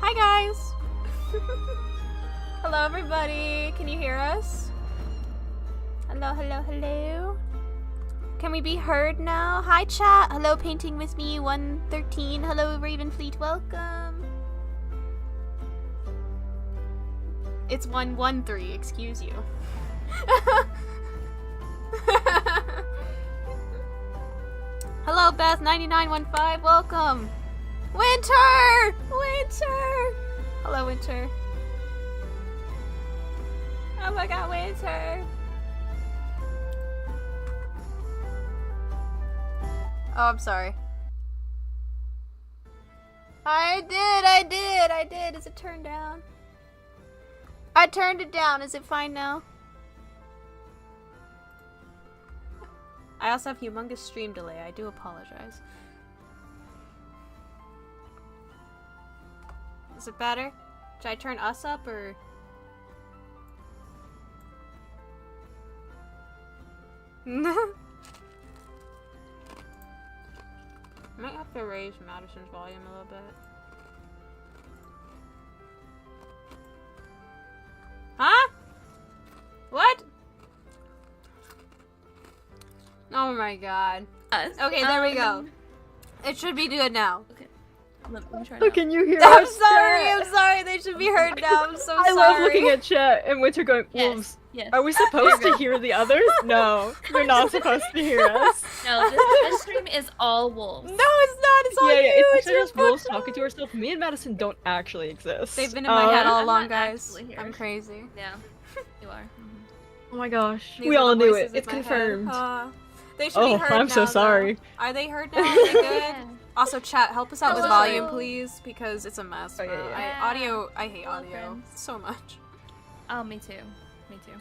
Hi guys! Hello everybody! Can you hear us? Hello, hello, hello? Can we be heard now? Hi chat! Hello Painting With Me 113. Hello Ravenfleet, welcome! It's 113, excuse you. Hello Beth9915, welcome! Winter! Winter! Hello, Winter. Oh my god, Winter! Oh, I'm sorry. I did! Is it turned down? I turned it down. Is it fine now? I also have humongous stream delay. I do apologize. Is it better? Should I turn us up or? Might have to raise Madison's volume a little bit. Huh? What? Oh my god. Okay, there we go. It should be good now. Okay. Let me try Oh, now. can you hear I'm us? sorry, they should be heard now. I'm so I sorry. love looking at chat and Winter going, Yes. wolves. Yes. Are we supposed to hear the others? No, you're not supposed to hear us. No, this stream is all wolves. No, it's not. It's all Yeah, you. it's your just wolves fault. talking to ourselves. Me and Madison don't actually exist. They've been in my head all I'm along, not guys. actually here. I'm crazy. Yeah, you are. Oh my gosh, These we are all the knew voices it. in It's my head. confirmed. They should be Oh, heard I'm now, so though. sorry. Are they heard now? Are they good? Yeah. Also, chat, help us out with Hello. volume, please, because it's a mess. Oh, yeah, bro. yeah. I hate Hello, audio friends. so much. Oh, me too. Me too.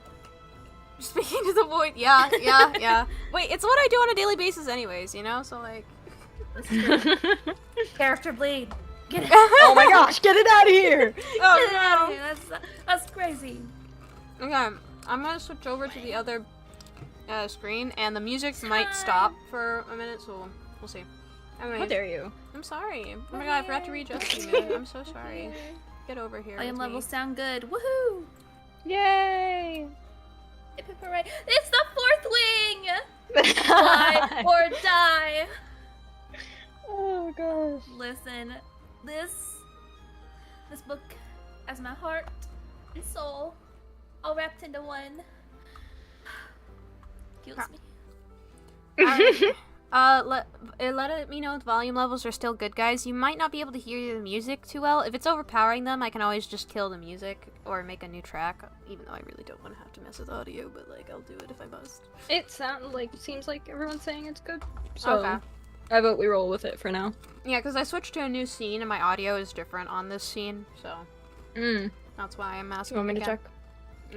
Speaking to the void, yeah. Wait, it's what I do on a daily basis, anyways. You know, so like. Character bleed. Get it. Oh my gosh, get it out of here! Get it out of Oh here. That's crazy. no. Okay, I'm gonna switch over to the other screen, and the music might stop for a minute, so we'll see. Anyways, How dare you? I'm sorry. Oh my god, I forgot to readjust you, man. I'm so sorry. Get over here. Volume with levels me. sound good. Woohoo! Yay! Hip, hip, hooray. It's the fourth wing! Fly or die. Oh gosh. Listen, this book has my heart and soul all wrapped into one. Kills me. Let me know if volume levels are still good, guys. You might not be able to hear the music too well. If it's overpowering them, I can always just kill the music or make a new track, even though I really don't want to have to mess with audio, but like I'll do it if I must. It seems like everyone's saying it's good. So Okay. I vote we roll with it for now. Yeah, because I switched to a new scene and my audio is different on this scene, so that's why I'm asking. You want me to again. check?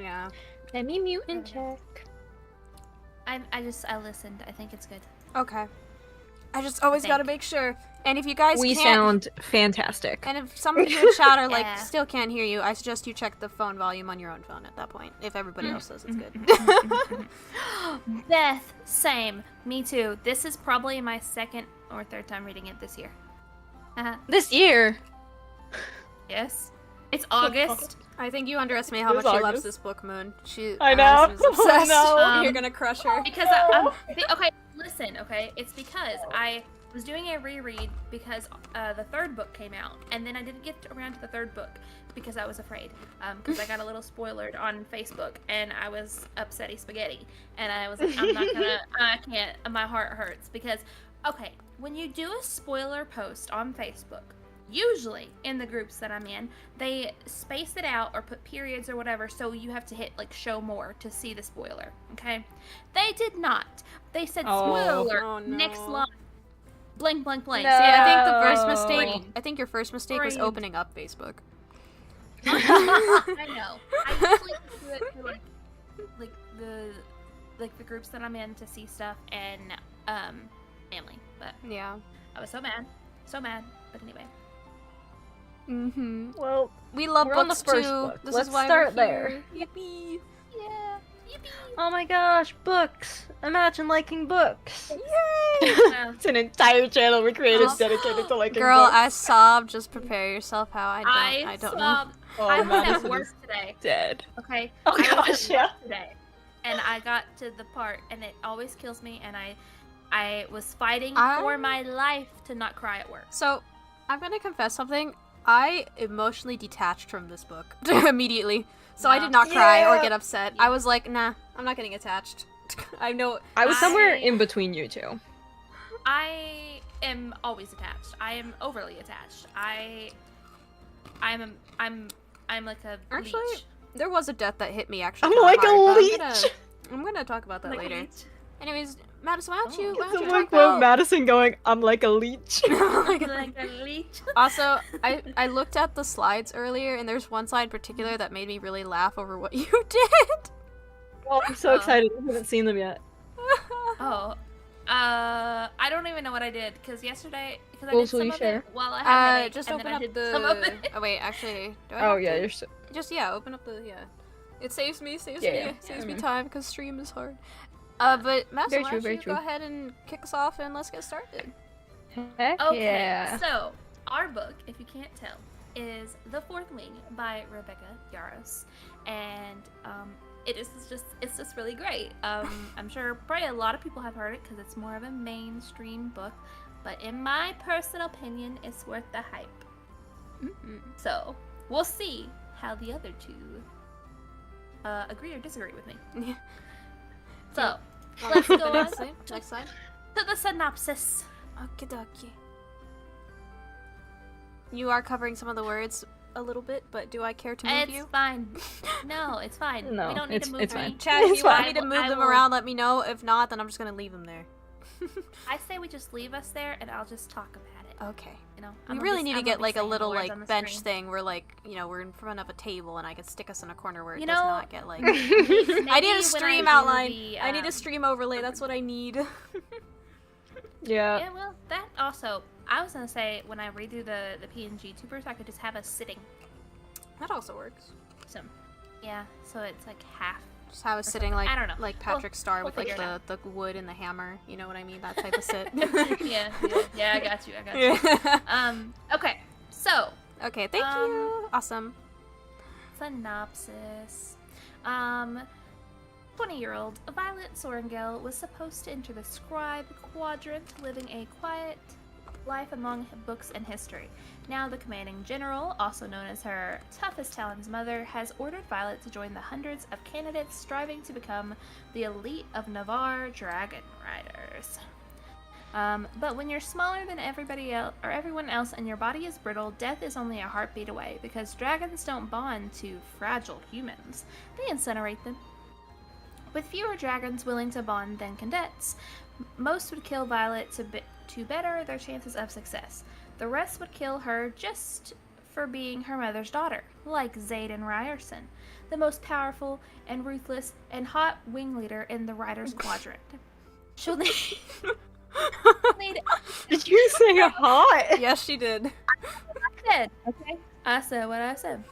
Yeah. Let me mute and check. I listened. I think it's good. Okay. I just always Thank- gotta make sure. And if you guys We can't, sound fantastic. and if some of you in chat are like Yeah. still can't hear you, I suggest you check the phone volume on your own phone at that point. If everybody else says it's good. Beth, same. Me too. This is probably my second or third time reading it this year. This year. Yes. It's August. I think you underestimate how It much was she loves August. this book, Moon. I know. Madison's obsessed. I know. You're gonna crush her. Because okay, listen, okay, it's because I was doing a reread because the third book came out, and then I didn't get around to the third book because I was afraid, because I got a little spoiled on Facebook, and I was upsetty spaghetti, and I was like, I'm not gonna, I can't, my heart hurts, because, okay, when you do a spoiler post on Facebook, usually in the groups that I'm in, they space it out or put periods or whatever, so you have to hit like show more to see the spoiler. Okay, they did not. They said spoiler Oh, no. next line, blank blank blank. No. See, I think the first No. mistake. I think your first mistake was Brain. opening up Facebook. I know. I usually do it through like the groups that I'm in to see stuff and family. But Yeah. I was so mad. But anyway. Mm-hmm. Well, We love we're on the books first too. book. This Let's is why start we're there. here. Yippee. Yeah. Yippee. Oh my gosh, books! Imagine liking books. Yay! No. It's an entire channel we created Oh. dedicated to liking Girl, books. I sobbed. Just prepare yourself how I don't know. sobbed. Oh, I was Madison at work is today. dead. Okay. Oh I was gosh, at yeah. work today, and I got to the part, and it always kills me, and I was fighting for my life to not cry at work. So, I'm gonna confess something. I emotionally detached from this book immediately. So I did not cry or get upset. I was like, nah, I'm not getting attached. I know. I was somewhere in between you two. I am always attached. I am overly attached. I'm like a Actually, leech. there was a death that hit me actually. I'm kinda like a hard, but leech. I'm gonna talk about that Like a later. leech. Anyways, Madison, why don't you It's a talk wink with about... Madison going, I'm like a leech. Like a leech. Also, I looked at the slides earlier, and there's one slide in particular that made me really laugh over what you did. Oh, I'm so excited. I haven't seen them yet. Oh. I don't even know what I did because yesterday, because I Well, did some will you of share? it while I had a headache, just and open then I up did some of the... it. Oh wait, actually, do I Oh have yeah, to? you're so... Just, yeah, open up the... Yeah. It saves me Yeah. time, because stream is hard. But Madison, Very why true, don't very you true. go ahead and kick us off, and let's get started. Heck Okay, yeah. so our book, if you can't tell, is The Fourth Wing by Rebecca Yarros, and it's just really great. I'm sure probably a lot of people have heard it because it's more of a mainstream book, but in my personal opinion, it's worth the hype. Mm-hmm. So we'll see how the other two agree or disagree with me. Yeah. So let's go on Next slide. to the synopsis. Okie dokie. You are covering some of the words a little bit, but do I care to move It's you? fine. No, it's fine. No, we don't need to move it's me. fine. Chad, if It's you want fine. me to move I them will- around, let me know. If not, then I'm just gonna leave them there. I say we just leave us there, and I'll just talk about it. Okay. You know, We I'm gonna really be- need to I'm gonna get be like a saying the little words like on the bench screen. thing where like, you know, we're in front of a table and I can stick us in a corner where it You does know, not get like... Maybe I need when a stream do outline. the, I need a stream overlay. That's what I need. Yeah. Yeah, well, that also. I was gonna say when I redo the PNG tubers, I could just have us sitting. That also works. So, yeah. So it's like half. Just have us Or sitting something. like I don't know. like We'll- Patrick Star we'll with like figure it the wood and the hammer. You know what I mean? That type of sit. Yeah. I got you. I got you. Okay. So Okay, thank you. Awesome. synopsis. 20-year-old Violet Sorengel was supposed to enter the scribe quadrant, living a quiet life among books and history. Now the commanding general, also known as her toughest Talon's mother, has ordered Violet to join the hundreds of candidates striving to become the elite of Navarre dragon riders. But when you're smaller than everybody else or everyone else and your body is brittle, death is only a heartbeat away because dragons don't bond to fragile humans. They incinerate them. With fewer dragons willing to bond than cadets, most would kill Violet to better their chances of success. The rest would kill her just for being her mother's daughter, like Xaden Ryerson, the most powerful and ruthless and hot wing leader in the Riders Quadrant. She'll need... Did you say hot? Yes, she did. I said, okay? I said what I said.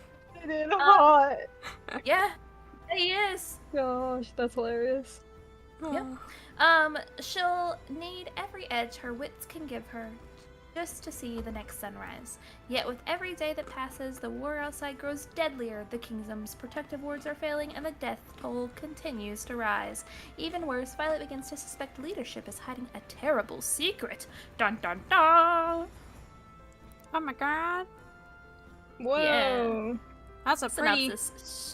I did hot. Yeah, he is. Gosh, that's hilarious. Yep. She'll need every edge her wits can give her just to see the next sunrise. Yet with every day that passes, the war outside grows deadlier, the kingdom's protective wards are failing, and the death toll continues to rise. Even worse, Violet begins to suspect leadership is hiding a terrible secret. Dun dun dun! Oh my god. Whoa. That's a pretty Synopsis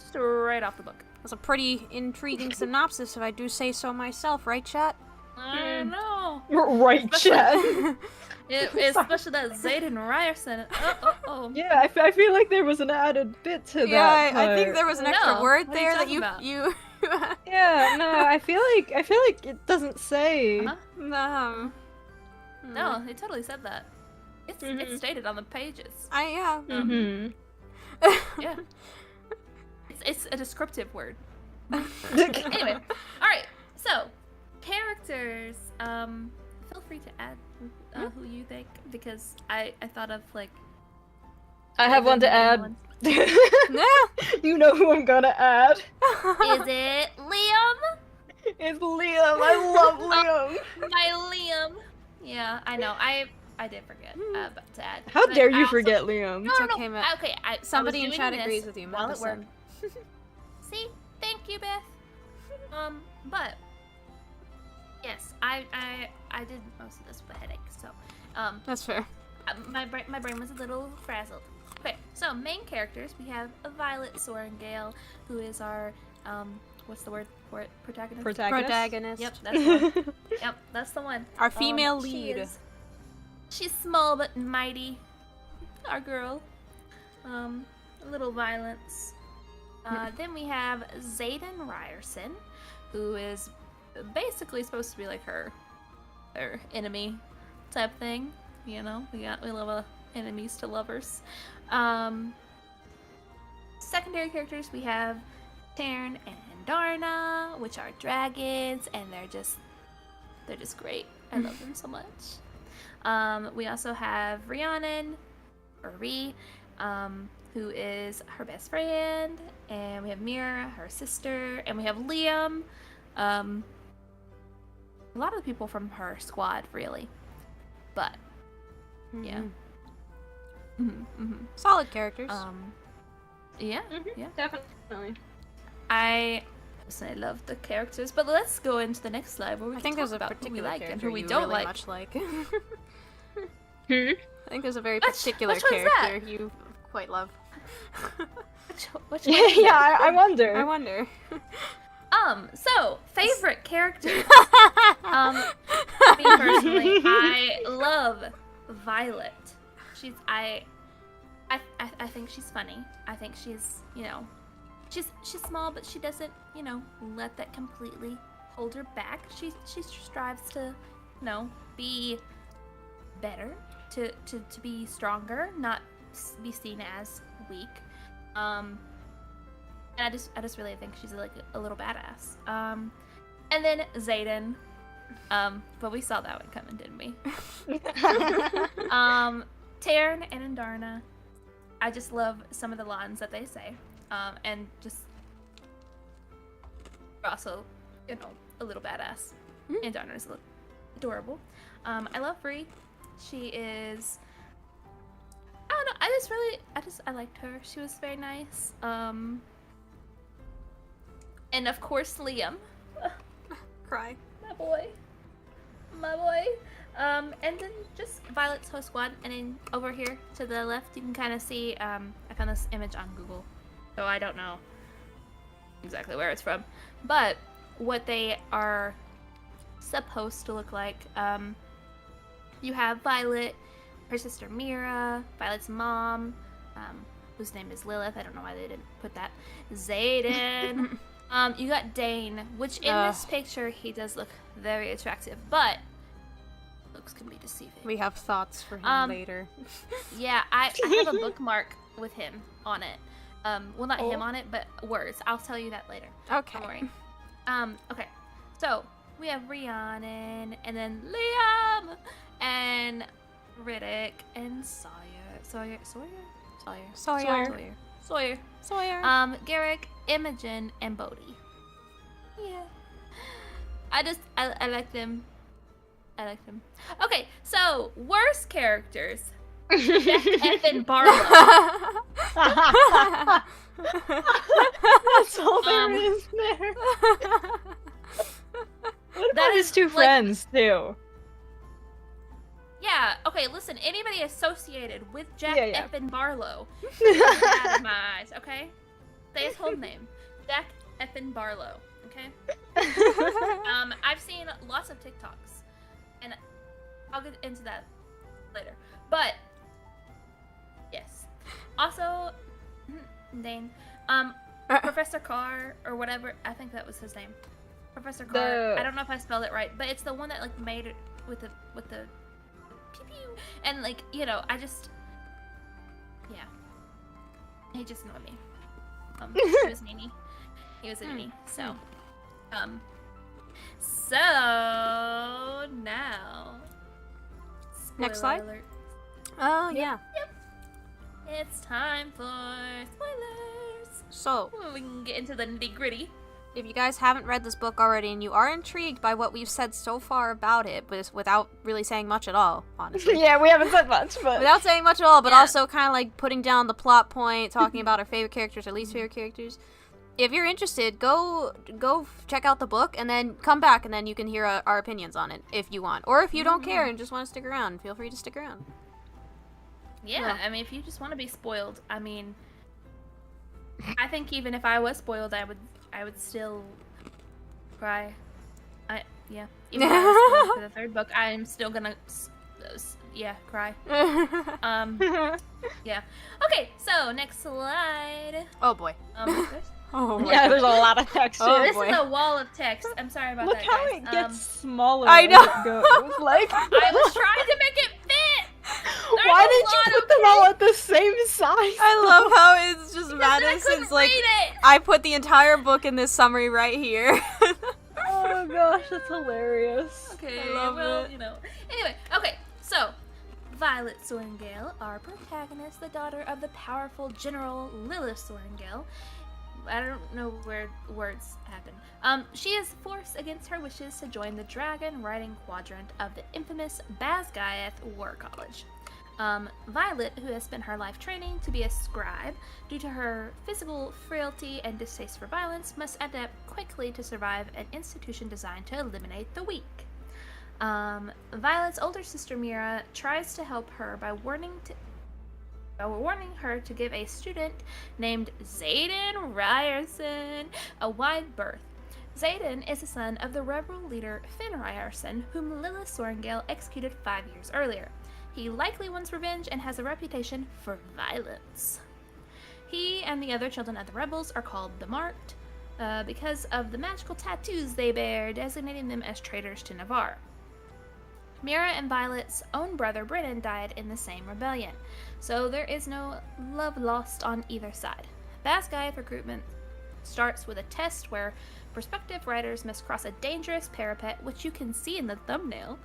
straight off the book. that's a pretty intriguing synopsis if I do say so myself, right, chat? I know. Right, Chad. Especially that Xaden Ryerson. Oh. Yeah, I feel like there was an added bit to Yeah, that. I think part. there was an extra No, word what are you there that talking about? you Yeah, no, I feel like it doesn't say. Uh-huh. No, No, they totally said that. It's stated on the pages. yeah. Mm-hmm. Yeah. It's a descriptive word. Anyway, all right. So, characters. Feel free to add who you think because I thought of like. I have one to add. ones. Yeah. You know who I'm gonna add. Is it Liam? It's Liam. I love Liam. My Liam. Yeah, I know. I did forget to add. How But dare I you also- forget Liam? No, It's no, no. okay, Matt. Okay, Somebody I in was chat doing agrees this with you, while it Madison. worked. See, thank you, Beth. But yes, I did most of this with a headache, so That's fair. my brain was a little frazzled. Okay, so main characters we have Violet Sorengale, who is our what's the word for it? Protagonist. Protagonist. Yep, that's the one. Yep, that's the one. Our female she lead. She's small but mighty. Our girl. A little violence. Then we have Zayden Ryerson, who is basically supposed to be like her enemy type thing. You know, we love enemies to lovers. Secondary characters we have Taryn and Darna, which are dragons, and they're just great. I love them so much. We also have Rhiannon, or Rhi, who is her best friend, and we have Mira, her sister, and we have Liam. A lot of the people from her squad, really, but yeah. Solid characters. Yeah, Mhm, yeah. Definitely. I personally love the characters, but let's go into the next slide where we I can think talk there's a about who we particular like and character who we you don't really like. much like. Hmm? I think there's a very Which particular one's that? character you quite love. Which Yeah, one is it? yeah. I wonder. I wonder. So favorite characters. Me personally, I love Violet. I think she's funny. I think she's, she's small, but she doesn't, let that completely hold her back. She strives to, be better, to be stronger, not be seen as weak. And I just really think she's like a little badass. And then Zayden. But we saw that one coming, didn't we? Taryn and Andarna. I just love some of the lines that they say. And just also, a little badass. Andarna is adorable. I love Bree. She is, I don't know, I liked her. She was very nice. And of course Liam. Cry. My boy. And then just Violet's whole squad, and then over here to the left you can kind of see, I found this image on Google, so I don't know exactly where it's from, but what they are supposed to look like. You have Violet, her sister Mira, Violet's mom, whose name is Lilith. I don't know why they didn't put that. Zayden. You got Dane, which in this picture he does look very attractive, but looks can be deceiving. We have thoughts for him later. Yeah, I have a bookmark with him on it. Well, not him on it, but words. I'll tell you that later. Okay. Don't worry. Okay. So we have Rhiannon, and then Liam, and Riddick, and Sawyer. Garrick, Imogen, and Bodhi. Yeah. I like them. Okay, so worst characters. Effing Barlow. That's all there is there. What about his two friends too? Yeah, okay, listen, anybody associated with Jack Yeah. Effin Barlow is out of my eyes, okay? Say his whole name. Jack Effin Barlow, okay? I've seen lots of TikToks, and I'll get into that later. But, yes. Also, Dane, Professor Carr, or whatever, I think that was his name. Professor Carr, I don't know if I spelled it right, but it's the one that, like, made it with the pew pew, and, like, I just, yeah. He just annoyed me. He was meanie. He was a meanie, so, so, now, Next spoiler slide? alert. Oh, yeah. Yep. It's time for spoilers. So, We can get into the nitty gritty. if you guys haven't read this book already and you are intrigued by what we've said so far about it, but without really saying much at all, honestly. Yeah, we haven't said much, but Without saying much at all, but Yeah. also kind of like putting down the plot point, talking about our favorite characters, our least favorite characters. If you're interested, go check out the book and then come back and then you can hear our opinions on it if you want. Or if you don't care and just want to stick around, feel free to stick around. Yeah, I mean, if you just want to be spoiled, I mean, I think even if I was spoiled, I would still cry. Even if I was spoiled for the third book, I'm still gonna, cry. Yeah. Okay, so next slide. Oh boy. Oh my yeah, God. there's a lot of text Oh, here. This boy. is a wall of text. I'm sorry about Look that, how guys. it gets smaller. I as know. it goes. Like, I was trying to make it fit. There's why a did lot you of put them all at the same size? I love how it's just Because I Madison's couldn't like, read it. I put the entire book in this summary right here. Oh gosh, that's hilarious. Okay, I love well, it. you know. Anyway, okay, so Violet Sorrengail, our protagonist, the daughter of the powerful General Lilith Sorrengail. I don't know where words happen. She is forced against her wishes to join the dragon riding quadrant of the infamous Basgiath War College. Violet, who has spent her life training to be a scribe, due to her physical frailty and distaste for violence, must adapt quickly to survive an institution designed to eliminate the weak. Violet's older sister Mira tries to help her by warning her to give a student named Xaden Ryerson a wide berth. Xaden is the son of the rebel leader Finn Ryerson, whom Lilith Sorrengail executed 5 years earlier. He likely wants revenge and has a reputation for violence. He and the other children of the rebels are called the Marked because of the magical tattoos they bear, designating them as traitors to Navarre. Mira and Violet's own brother Brennan died in the same rebellion, so there is no love lost on either side. Basgiath recruitment starts with a test where prospective riders must cross a dangerous parapet, which you can see in the thumbnail.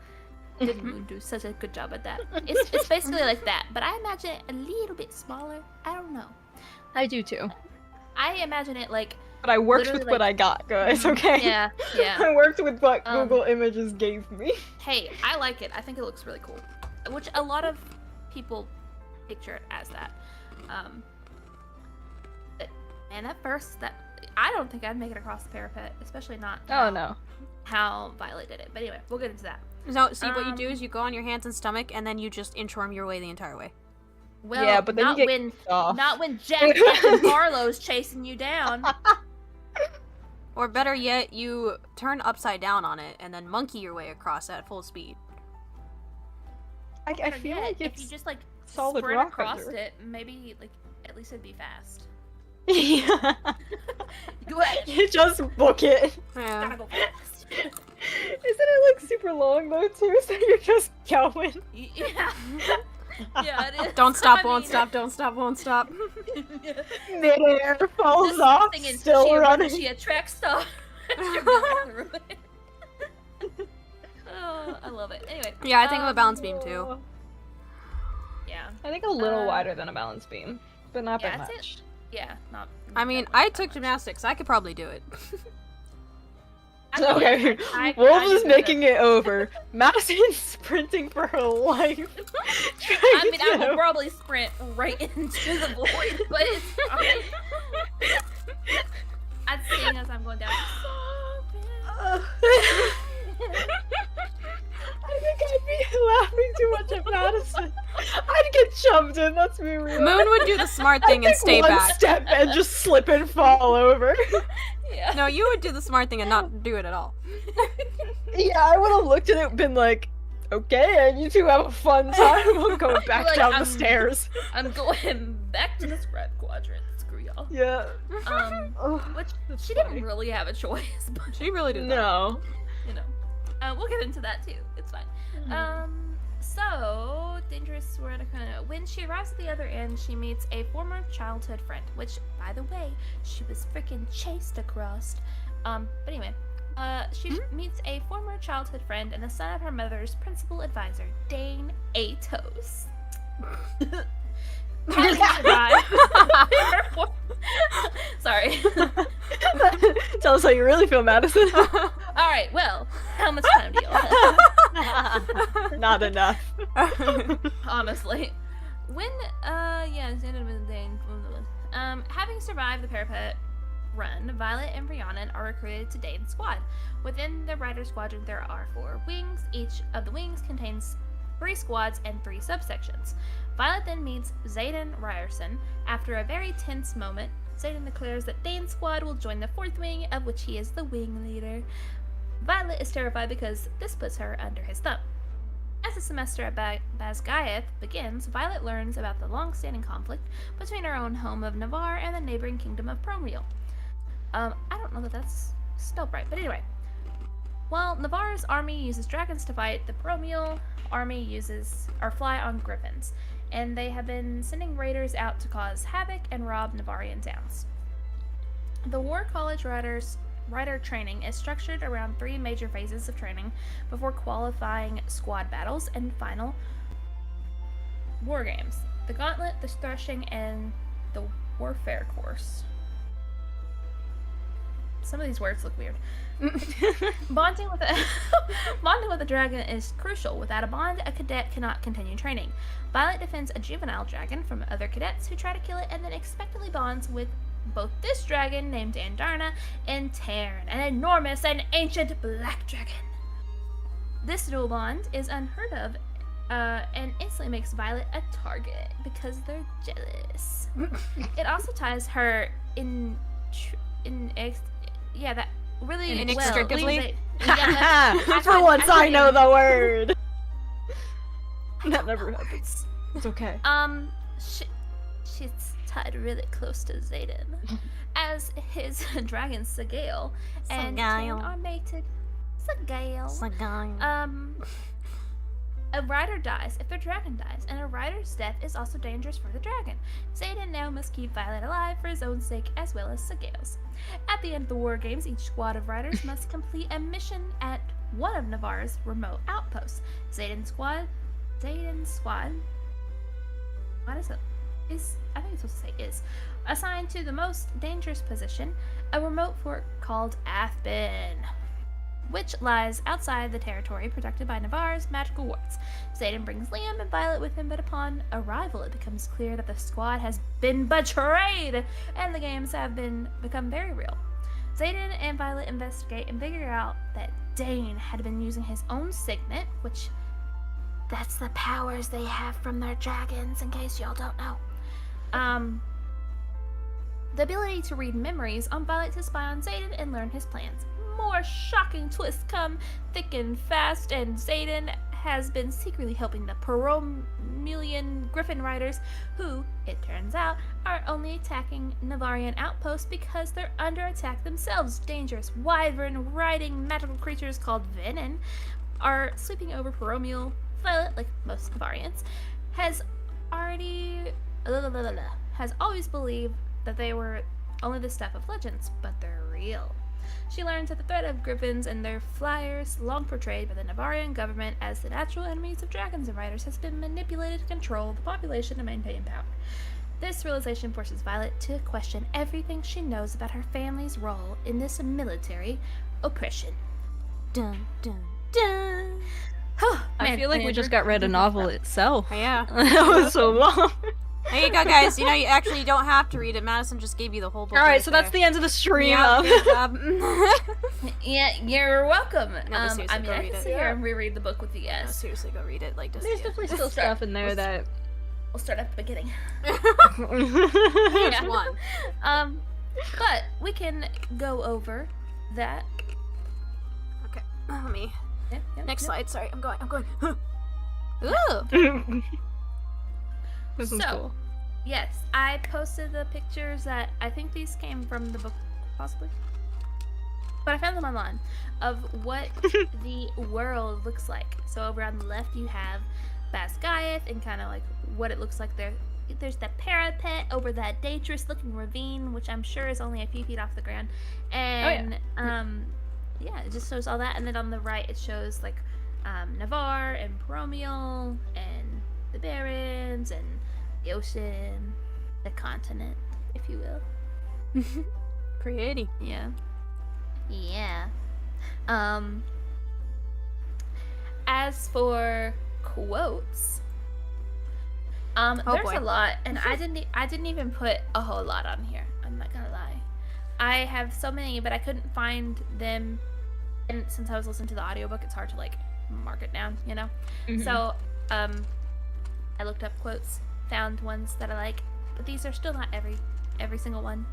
Didn't do such a good job at that. It's basically like that, but I imagine it a little bit smaller. I don't know. I do too. I imagine it like, But I worked Literally, with what I got, guys, okay? yeah. I worked with what Um, Google Images gave me. Hey, I like it. I think it looks really cool. Which a lot of people picture it as that. And at first, I don't think I'd make it across the parapet, especially not Oh no. how Violet did it. But anyway, we'll get into that. So, see, what you do is you go on your hands and stomach, and then you just inchworm your way the entire way. Well, Yeah, but then you not get when off. not when Jack and Barlow's chasing you down. Or better yet, you turn upside down on it, and then monkey your way across at full speed. I feel Forget, like if it's you just like solid sprint rock across under. it, maybe like at least it'd be fast. Yeah. Go ahead. You just book it. Yeah. Gotta go fast. Isn't it like super long though too? So you're just going. Yeah. Yeah, it is. Don't stop, I won't mean, stop, don't stop, won't stop. Midair falls This off, thing is still she running. She attracts stuff. You're going through it. Oh, I love it. Anyway. Yeah, I think of a balance beam too. Yeah. I think a little wider than a balance beam, but not Yeah, that that's much. Yeah. Not. I mean, definitely I not took much. gymnastics. I could probably do it. Okay, I Wolves is do making it over. Madison's sprinting for her life. I mean, I will probably sprint right into the void, but it's fine. I'd sing as I'm going down. I think I'd be laughing too much at Madison. I'd get shoved in, let's be real. Moon would do the smart thing and I'd take stay one back. step and just slip and fall over. Yeah. No, you would do the smart thing and not do it at all. Yeah, I would have looked at it and been like, okay, and you two have a fun time. We'll go back Like, down I'm- the stairs. I'm going back to the scribe quadrant. Screw y'all. Yeah. Oh, Which that's she funny. didn't really have a choice, but She really did that. No. you know, we'll get into that too. It's fine. So dangerous. When she arrives at the other end, she meets a former childhood friend, which, by the way, she was freaking chased across. But anyway, she meets a former childhood friend and the son of her mother's principal advisor, Dane Atos. How did he survive? Sorry. Tell us how you really feel, Madison. All right. Well, how much time do y'all have? Not enough. Honestly. When, having survived the parapet run, Violet and Rhiannon are recruited to Dane's squad. Within the Rider Squadron, there are 4 wings. Each of the wings contains 3 squads and 3 subsections. Violet then meets Xaden Ryerson. After a very tense moment, Xaden declares that Dane's squad will join the 4th wing, of which he is the wing leader. Violet is terrified because this puts her under his thumb. As the semester at Basgaeth begins, Violet learns about the long-standing conflict between her own home of Navarre and the neighboring kingdom of Promiel. I don't know that that's spelled right, but anyway. While Navarre's army uses dragons to fight, the Promiel army fly on griffins, and they have been sending raiders out to cause havoc and rob Navarrian towns. The War College Rider training is structured around 3 major phases of training before qualifying squad battles and final war games: the Gauntlet, the Threshing, and the Warfare course. Some of these words look weird. Bonding with a dragon is crucial. Without a bond, a cadet cannot continue training. Violet defends a juvenile dragon from other cadets who try to kill it, and then expectantly bonds with both this dragon, named Andarna, and Tarn, an enormous and ancient black dragon. This dual bond is unheard of, and instantly makes Violet a target because they're jealous. It also ties her Inextricably? For once, I know the word. That never happens. It's okay. She's tied really close to Xaden, as his dragon Sagail and Tarn are mated. Sagail. A rider dies if their dragon dies, and a rider's death is also dangerous for the dragon. Xaden now must keep Violet alive for his own sake as well as Sagail's. At the end of the war games, each squad of riders must complete a mission at one of Navarre's remote outposts. Xaden's squad. What is it? I think it's supposed to say is assigned to the most dangerous position, a remote fort called Athbin, which lies outside the territory protected by Navarre's magical wards. Xaden brings Liam and Violet with him, but upon arrival it becomes clear that the squad has been betrayed, and the games have become very real. Xaden and Violet investigate and figure out that Dane had been using his own signet, which that's the powers they have from their dragons, in case y'all don't know. The ability to read memories on Violet to spy on Xaden and learn his plans. More shocking twists come thick and fast, and Xaden has been secretly helping the Peromelian Griffin Riders, who, it turns out, are only attacking Navarrian outposts because they're under attack themselves. Dangerous wyvern-riding magical creatures called Venin are sweeping over Peromel. Violet, like most Navarrians, has always believed that they were only the stuff of legends, but they're real. She learns that the threat of griffins and their flyers, long portrayed by the Navarrian government as the natural enemies of dragons and riders, has been manipulated to control the population and maintain power. This realization forces Violet to question everything she knows about her family's role in this military oppression. Dun dun dun. I feel like we just got read a novel itself. Yeah. That was so long. There you go, guys. You know, you actually don't have to read it. Madison just gave you the whole book. Alright, so that's the end of the stream. Yeah, good job. Yeah, you're welcome. No, but seriously, I go can read it. sit here and reread the book with you No, guys. seriously, go read it. Like, just There's definitely still stuff in there that... We'll start at the beginning. Here's one. But we can go over that. Okay, let me. Yep, Next yep. slide. Sorry, I'm going. Ooh. This one's So, cool. yes, I posted the pictures that I think these came from the book, possibly. But I found them online of what the world looks like. So over on the left you have Basgaeth and kind of like what it looks like there. There's the parapet over that dangerous looking ravine, which I'm sure is only a few feet off the ground. And yeah, it just shows all that. And then on the right it shows like Navarre and Promiel and the Barrens and the ocean, the continent, if you will. Pretty. Yeah. Yeah. As for quotes, there's boy. a lot, and I didn't even put a whole lot on here. I'm not gonna lie. I have so many, but I couldn't find them, and since I was listening to the audiobook, it's hard to like mark it down, you know. So, I looked up quotes, found ones that I like, but these are still not every single one.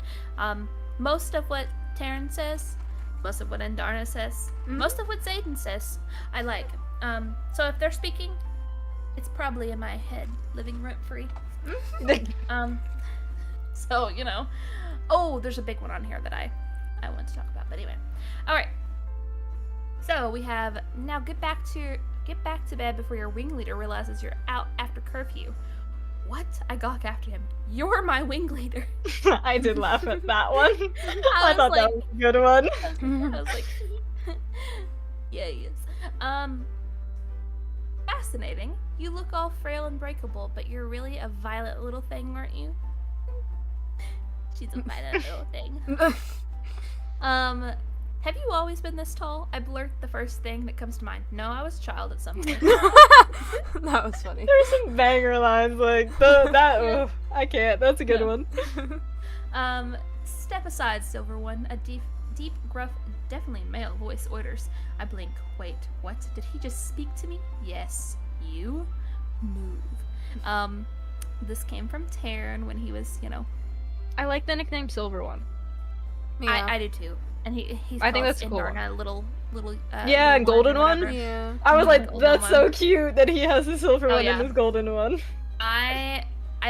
Most of what Taryn says, most of what Andarna says, most of what Zayden says, I like. So if they're speaking, it's probably in my head, living rent free. So you know. Oh, there's a big one on here that I want to talk about. But anyway, all right. So we have now get back to bed before your wing leader realizes you're out after curfew. What? I gawk after him. You're my wing leader. I did laugh at that one. I was thought that like- was a good one. I was like, yeah, he is. Fascinating. You look all frail and breakable, but you're really a violent little thing, aren't you? She's a violent little thing. Have you always been this tall? I blurt the first thing that comes to mind. No, I was a child at some point. That was funny. There's some banger lines like that. I can't. That's a good one. Step aside, Silver One. A deep, gruff, definitely male voice orders. I blink. Wait, what? Did he just speak to me? Yes. You? Move. This came from Taryn when he was, you know. I like the nickname Silver One. Yeah. I do too. And he's I think calls that's cool. Indarna little Yeah, little golden or one? whatever. Yeah. I was like, Golden that's so one. cute that he has the silver one yeah. and his golden one. I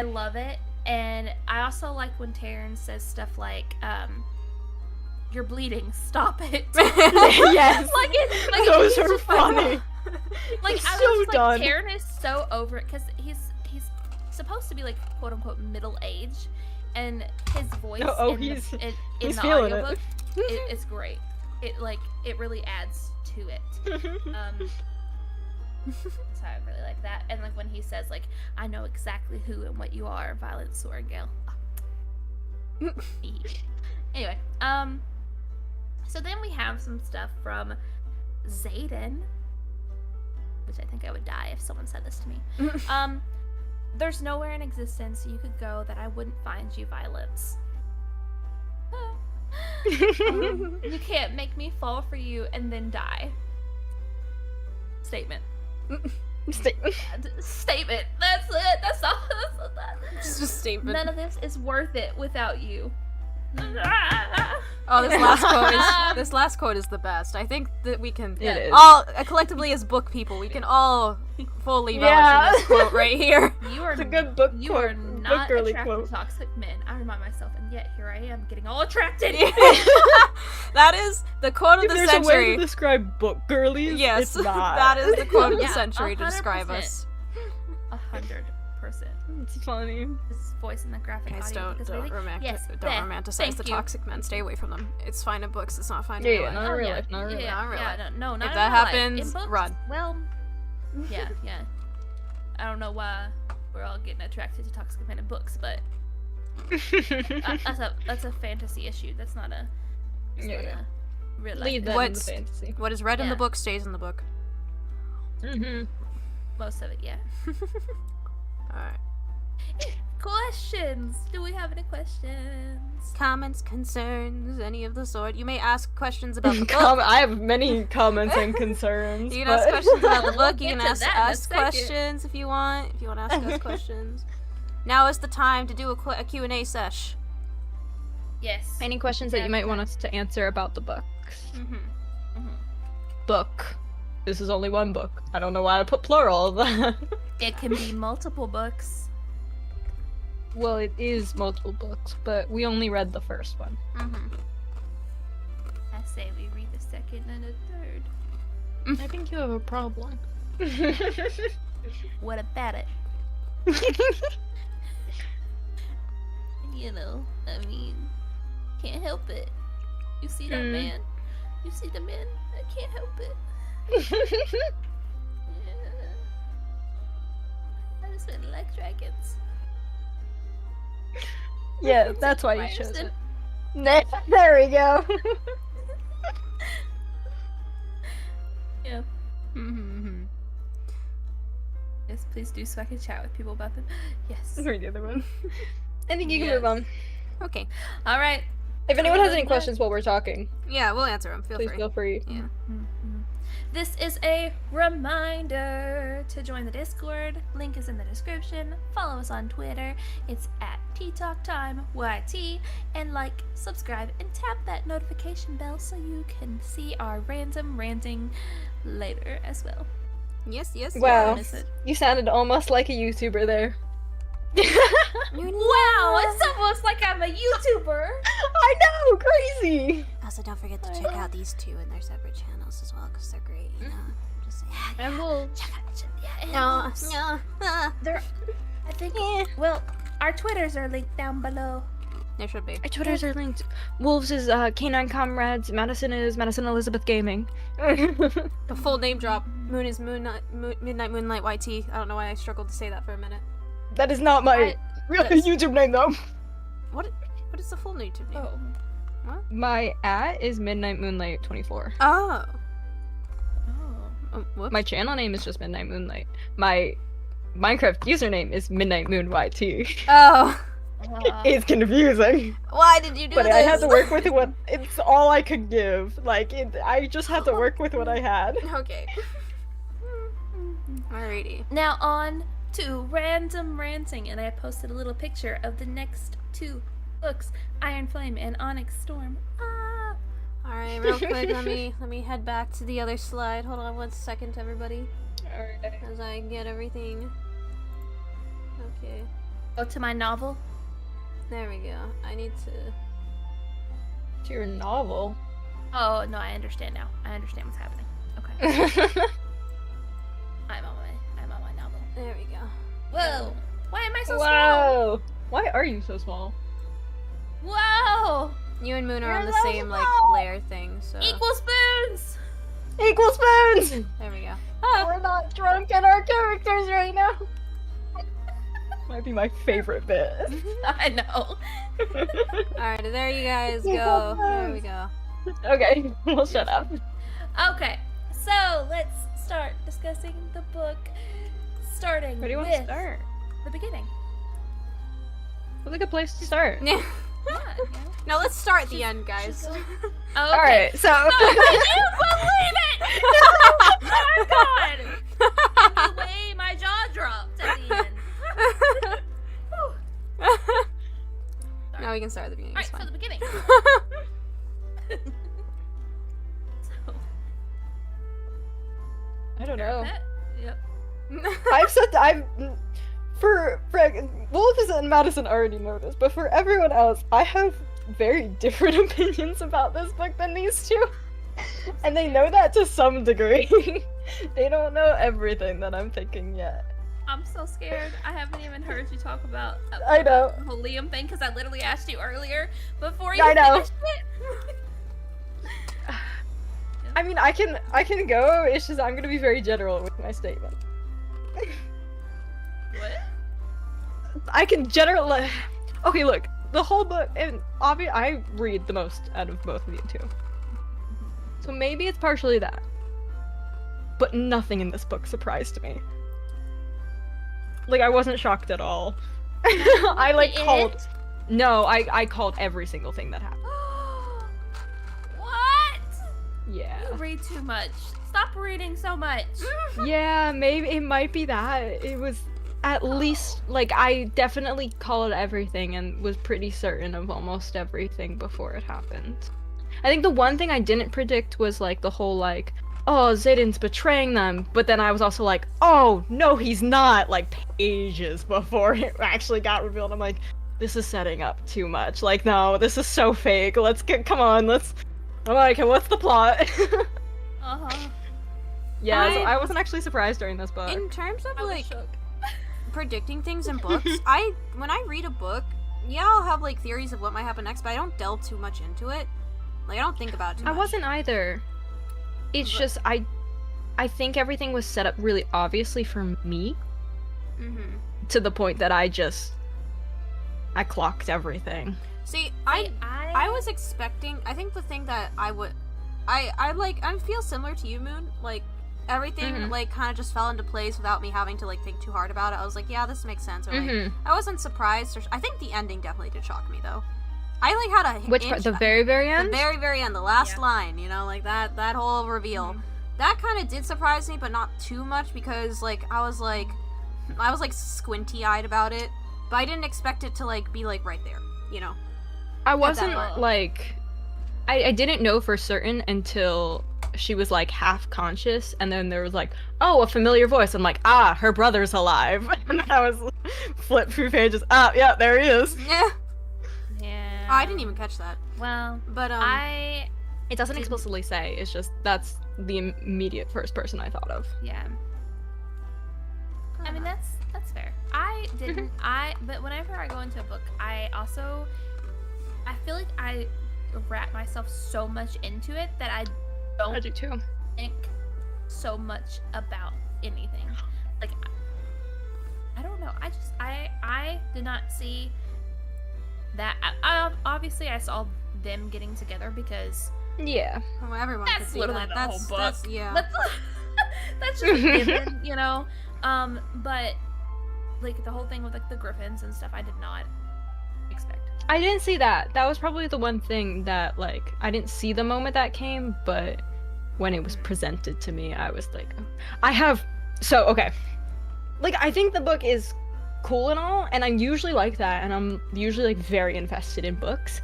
love it, and I also like when Taryn says stuff like, "You're bleeding. Stop it." Yes. like Those he's are just funny. Like He's I so was done. like, Taryn is so over it because he's supposed to be like quote unquote middle age, and his voice in he's the feeling it. audiobook, it's great. It really adds to it. So I really like that. And like when he says like, I know exactly who and what you are, Violet Sorengale. Anyway, so then we have some stuff from Zayden, which I think I would die if someone said this to me. There's nowhere in existence you could go that I wouldn't find you, Violets. You can't make me fall for you and then die. Statement. Statement. That's it. That's all. It's just a statement. None of this is worth it without you. Oh, this last quote is the best. I think that we can It is. all collectively as book people, we can all fully relish in this quote right here. You are It's a good book You quote. are not girly attracted quote. to toxic men. I remind myself, and yet here I am getting all attracted. That is the quote of If the there's a way century. to describe book girlies, Yes, it's not. that is the quote of the Yeah, century to describe 100%. us. 100%. It's funny. His voice in the graphic Guys, audio. don't because really, yes, don't Beth, romanticize thank the you. toxic men. Stay away from them. It's fine in books. It's not fine Yeah, in real yeah, life. not in real yeah, life, not in real yeah, life. Not in real yeah, life. no, not If in that real life. happens, In books, run. Well, yeah. I don't know why we're all getting attracted to toxic men in books, but that's a fantasy issue. That's not a real life. Leave that issue. in the What's- fantasy. What is read in the Yeah. book stays in the book. Mm-hmm. Most of it, yeah. Alright. Questions? Do we have any questions? Comments, concerns, any of the sort. You may ask questions about the book. I have many comments and concerns. You can ask but- questions about the book. You We'll can get to ask that in a us second. questions if you want. If you want to ask us questions. Now is the time to do a Q&A sesh. Yes. Any questions that you might want us to answer about the books? book. This is only one book. I don't know why I put plural. It can be multiple books. Well, it is multiple books, but we only read the first one. I say we read the second and the third. I think you have a problem. What about it? You know, I mean, can't help it. You see that man? You see the man? I can't help it. Yeah. I just really like dragons. Yeah, that's why you chose Ryerson. it. There we go. Yeah. Mm-hmm. Yes, please do so I can chat with people about them. Yes. Read the other one. I think you can Yes. move on. Okay. All right. If anyone has any Okay. questions while we're talking, Yeah, we'll answer them. Feel please free. feel free. Yeah. This is a reminder to join the Discord. Link is in the description. Follow us on Twitter. It's at TTalkTimeYT. And like, subscribe, and tap that notification bell so you can see our random ranting later as well. Yes, yes, Wow. yes. Miss it. You sounded almost like a YouTuber there. Wow, it's almost like I'm a YouTuber. I know, crazy. Also, don't forget to check out these two in their separate channels as well, because they're great, you know? I'm just saying. And we'll. No, no. They're, I think, well, our Twitters are linked down below. There should be. Our Twitters are linked. Wolves is Canine Comrades. Madison is Madison Elizabeth Gaming. The full name drop. Moon is Midnight Moonlight YT. I don't know why I struggled to say that for a minute. That is not my real Yes. YouTube name though. What is the full YouTube name? Oh. My is Midnight Moonlight 24. Oh. Oh. Whoops. My channel name is just Midnight Moonlight. My Minecraft username is Midnight Moon YT. Oh. It's confusing, Why did you do but this? I had to work with what. It's all I could give. Like I just had to work with what I had. Okay. Alrighty. Now on to random ranting, and I posted a little picture of the next two books, Iron Flame and Onyx Storm. Ah! Alright, real quick, let me head back to the other slide. Hold on 1 second, everybody. Alright. As I get everything. Okay. Go to my novel. There we go. I need to. To your novel. Oh no, I understand now. I understand what's happening. Okay, I'm on my novel. There we go. Whoa! Why am I so small? Wow. Why are you so small? Whoa! You and Moon are on the You're so same like small. layer thing, so Equal spoons. Equal spoons. there we go. We're not drunk in our characters right now. Might be my favorite bit. I know. Alright, there you guys Equal go. There we spoons. go. Okay, we'll shut up. Okay, so let's start discussing the book. Starting Where do you want with to start? the beginning. What's a good place to start? Yeah. Yeah, yeah. No, let's start at the end, guys. Oh, okay. Alright, so. Can you believe it? Oh my god! The way my jaw dropped at the end. Whew. Now we can start at the beginning. Alright, It's so fine. the beginning. So, I don't know. yep. For Wolves and Madison already know this, but for everyone else, I have very different opinions about this book than these two. And they know that to some degree. They don't know everything that I'm thinking yet. I'm so scared. I haven't even heard you talk about I know. the whole Liam thing because I literally asked you earlier before you I know. finished it. I mean, I can go. It's just I'm gonna be very general with my statement. What? I can generally. Okay, look, the whole book, and obviously I read the most out of both of you two. So maybe it's partially that. But nothing in this book surprised me. Like, I wasn't shocked at all. I like It? called. No, I called every single thing that happened. What? Yeah. You read too much. Stop reading so much. Yeah, maybe it might be that. It was at least like I definitely called everything and was pretty certain of almost everything before it happened. I think the one thing I didn't predict was like the whole like, oh, Zayden's betraying them, but then I was also like, oh no, he's not, like pages before it actually got revealed. I'm like, this is setting up too much. Like, no, this is so fake. Come on, I'm like, what's the plot? Uh-huh. Yeah, so I- I wasn't actually surprised during this book. In terms of I was like shook. predicting things in books, when I read a book, yeah, I'll have like theories of what might happen next, but I don't delve too much into it. Like I don't think about it too much. I wasn't either. It's But- just I think everything was set up really obviously for me Mm-hmm. to the point that I clocked everything. See, I was expecting. I think the thing that I feel similar to you, Moon. Like everything like kind of just fell into place without me having to like think too hard about it. I was like, yeah, this makes sense. Or like, I wasn't surprised. I think the ending definitely did shock me though. I like had a Which part? The very, very end? The very, very end, the last line. You know, like that whole reveal. That kind of did surprise me, but not too much because like I was like squinty-eyed about it, but I didn't expect it to like be like right there. You know. I wasn't like, I didn't know for certain until she was like half conscious, and then there was like, oh, a familiar voice. I'm like, her brother's alive. And then I was flip through pages. Yeah, there he is. Yeah. Yeah. Oh, I didn't even catch that. Well, But It doesn't explicitly say. It's just that's the immediate first person I thought of. Yeah. I mean that's fair. I didn't but whenever I go into a book, I feel like I wrap myself so much into it that I I do too. think so much about anything. Like I don't know. I did not see that. Obviously I saw them getting together because Yeah. Well, everyone could that's see literally that. the That's, whole book. That's, yeah. That's just a given, you know. But like the whole thing with like the griffins and stuff, I did not expect. I didn't see that. That was probably the one thing that, like, I didn't see the moment that came, but when it was presented to me, I was like, okay. Like, I think the book is cool and all, and I'm usually like that, and I'm usually, like, very invested in books.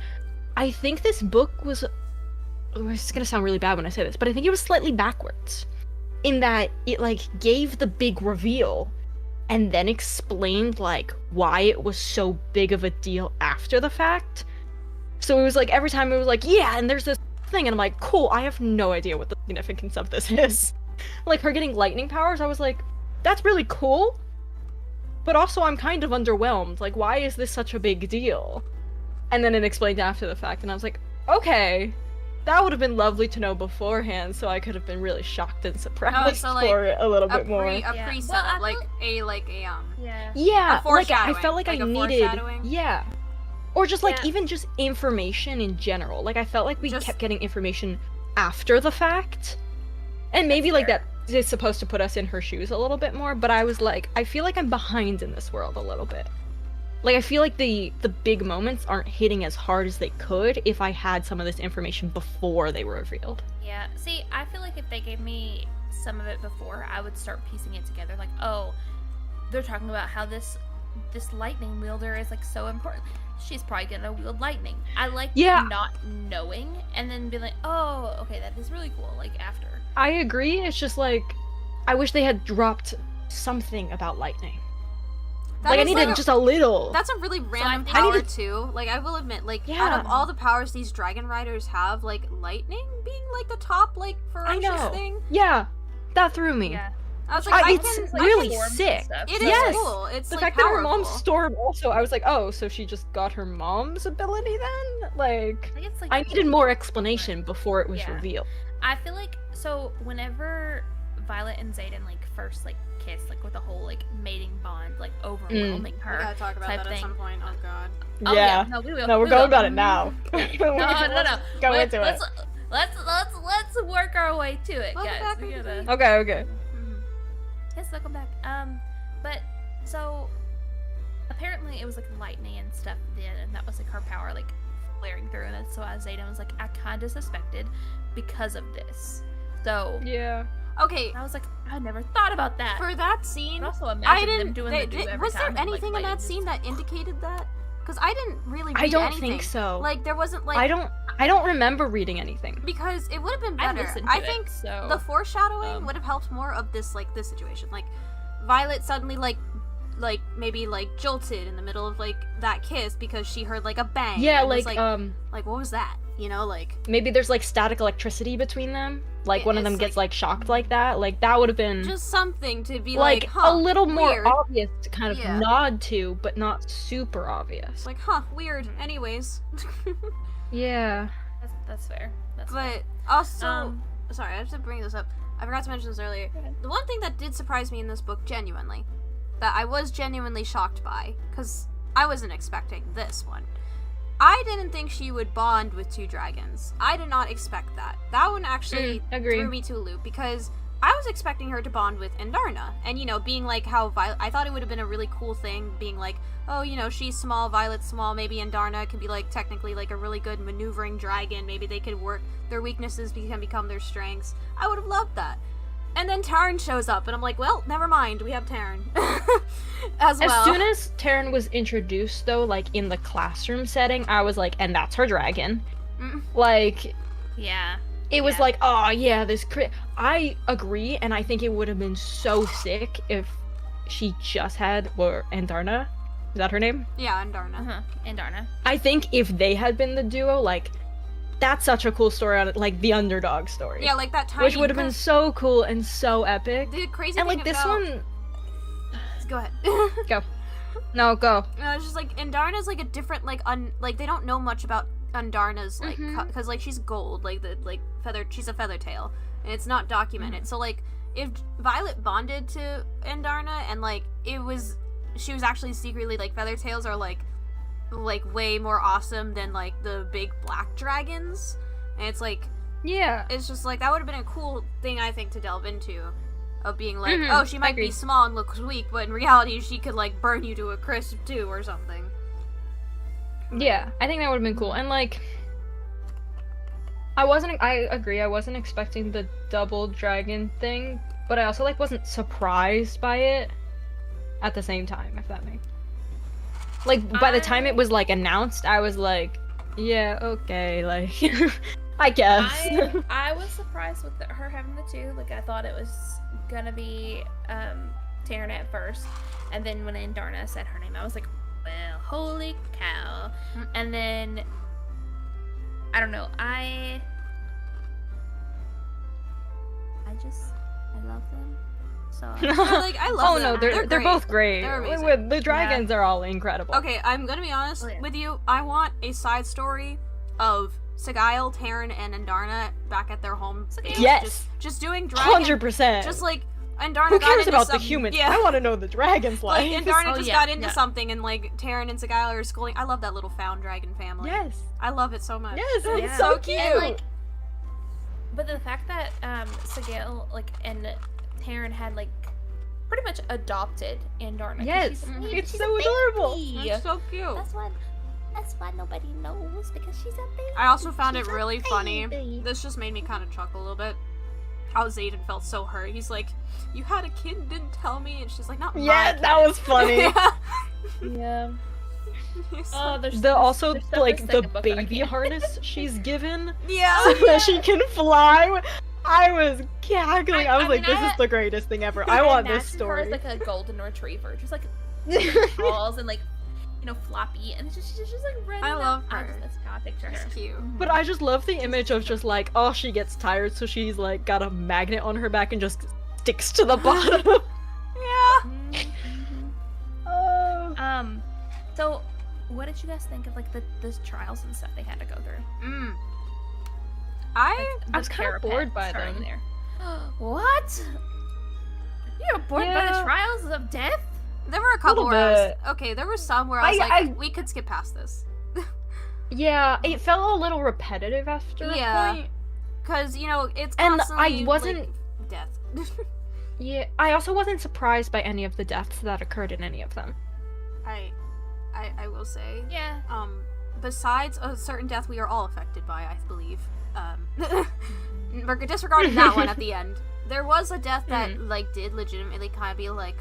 I think this book was, it's gonna sound really bad when I say this, but I think it was slightly backwards. In that it, like, gave the big reveal, and then explained, like, why it was so big of a deal after the fact. So it was like, every time it was like, yeah, and there's this thing, and I'm like, cool, I have no idea what the significance of this is. Like, her getting lightning powers, I was like, that's really cool, but also I'm kind of underwhelmed. Like, why is this such a big deal? And then it explained after the fact, and I was like, okay, that would have been lovely to know beforehand, so I could have been really shocked and surprised so, like, for it a little bit more. A Yeah. pre-setup, Well, I like feel- a Yeah. Yeah, A like I foreshadowing, felt like I a needed, foreshadowing. yeah, or just like Yeah. even just information in general. Like I felt like we Just- kept getting information after the fact, and maybe like fair. that is supposed to put us in her shoes a little bit more. But I was like, I feel like I'm behind in this world a little bit. Like I feel like the big moments aren't hitting as hard as they could if I had some of this information before they were revealed. Yeah. See, I feel like if they gave me some of it before, I would start piecing it together. Like, oh, they're talking about how this lightning wielder is like so important. She's probably gonna wield lightning. I like not knowing and then be like, oh, okay, that is really cool. Like after. I agree. It's just like I wish they had dropped something about lightning. That Like I is, needed just a little. That's a really random think- power too. Like I will admit, like out of Yeah. all the powers these dragon riders have, like lightning being like the top like I ferocious know. thing. Yeah, that threw me. Yeah. I was like, I it's can, really Storms and sick. stuff, It so, is Yes. cool. It's The like fact that her mom's powerful. storm also, I was like, oh, so she just got her mom's ability then? Like, I think it's like I needed more explanation before it was Yeah. revealed. I feel like so whenever Violet and Xaden like first like kiss, like with the whole like mating bond, like overwhelming We her. gotta talk about type that at thing. some point. Oh god. Oh, yeah. No, we will. No, we're we going will. about it now. No. Go Let's- into it. Let's work our way to it, Welcome guys. back, We everybody. gotta. Okay. Mhm. Yes, welcome back. But so apparently it was like lightning and stuff then, and that was like her power like flaring through, and that's why Xaden was like, I kind of suspected because of this. So Yeah. Okay, I was like, I never thought about that. for that scene, But also I imagine them didn't. doing they- the do they- every was there time, and, like, anything in lightning that just- scene that indicated that? Because I didn't really read I don't anything. think so. Like there wasn't like I don't remember reading anything. because it would have been I better. listened to I it, think so, the foreshadowing um, would have helped more of this this situation. Like Violet suddenly like maybe like jolted in the middle of like that kiss because she heard like a bang. Yeah, and was like like what was that? You know, like maybe there's like static electricity between them. Like It one of is, them gets like- like shocked like that. Like that would have been just something to be like huh, a little more weird. obvious to kind of Yeah. nod to, but not super obvious. Like weird. Anyways, Yeah. that's fair. That's fair. but also Um, sorry, I have to bring this up. I forgot to mention this earlier. Go ahead. The one thing that did surprise me in this book, genuinely, that I was genuinely shocked by, because I wasn't expecting this one. I didn't think she would bond with two dragons. I did not expect that. That one actually agree. threw me to a loop, because I was expecting her to bond with Andarna, and you know, being like how Violet, I thought it would have been a really cool thing, being like, oh, you know, she's small, Violet's small, maybe Andarna can be like technically like a really good maneuvering dragon, maybe they could work, their weaknesses can become their strengths. I would have loved that. And then Taryn shows up, and I'm like, well, never mind, we have Taryn. As well. As soon as Taryn was introduced, though, like, in the classroom setting, I was like, and that's her dragon. Like, Yeah. it was like, oh, yeah, this I agree, and I think it would have been so sick if she just had, or Andarna, is that her name? Yeah, Andarna. Uh-huh. And Darna. I think if they had been the duo, like, that's such a cool story on it, like, the underdog story. Yeah, like that tiny... Which would have been so cool and so epic. The crazy And, thing like, this about... one... Go ahead. Go. No, go. It's just like Andarna's like a different like they don't know much about Andarna's like because like she's gold like the like feather she's a feather tail and it's not documented. So like if Violet bonded to Andarna and like she was actually secretly like feather tails are like way more awesome than like the big black dragons, and it's like Yeah. it's just like that would have been a cool thing I think to delve into. Of being like, Mhm, oh, she I might be agree. small and looks weak, but in reality, she could, like, burn you to a crisp, too, or something. Yeah, I think that would have been cool. And, like, I agree, I wasn't expecting the double dragon thing, but I also, like, wasn't surprised by it at the same time, if that makes... Like, by the time it was, like, announced, I was like, yeah, okay, like, I guess. I was surprised with her having the two. Like, I thought it was gonna be Taryn at first, and then when Andarna said her name, I was like, well, holy cow. And then I don't know, I love them. So Like, I love Oh no, them. they're both great. They're amazing. The dragons are all incredible. Okay, I'm gonna be honest Oh, yeah. with you. I want a side story of Sigile, Taryn, and Andarna back at their home base. Yes! Just doing dragon. 100%. Just like Andarna Who got cares into about some, the humans? Yeah. I want to know the dragons' Like life. Andarna Oh, just yeah, got into yeah. something, and like Taryn and Sigile are schooling. I love that little found dragon family. Yes. I love it so much. Yes, it's Yeah. so cute. And, like, but the fact that Sigale and Taryn had like pretty much adopted Andarna. 'cause Yes, she's a baby. it's She's so a adorable. baby. It's so cute. That's why nobody knows, because she's a baby. I also found it She's a really funny. baby. This just made me kind of chuckle a little bit. How Zayden felt so hurt. He's like, "You had a kid, and didn't tell me," and she's like, "Not my Yeah, kid." that was funny. Yeah. He's Oh, like, there's Also, there's stuff like, in the second book that I baby can't- harness she's given yeah. so that she can fly. I was cackling. I was I like, mean, this I- is the greatest thing ever. I want this imagine her as story. like a golden retriever, just like balls and like, you know, floppy, and she's just like running. I love up. her. That's how I picture her. It's cute. But I just love the image of just like, oh, she gets tired, so she's like got a magnet on her back and just sticks to the bottom. Yeah. Oh. So what did you guys think of like the trials and stuff they had to go through? I The was kinda parapet bored by starting them. there. What? You were bored by the Yeah. trials of death? there were a couple Little where I was, bit. okay, there were some where I was like, I- we could skip past this. Yeah, it felt a little repetitive after Yeah. a point. Because, you know, it's And constantly, I wasn't- like, death. Yeah, I also wasn't surprised by any of the deaths that occurred in any of them. I will say. Yeah. Besides a certain death we are all affected by, I believe. We're disregarding that one at the end. There was a death that, like, did legitimately kind of be like,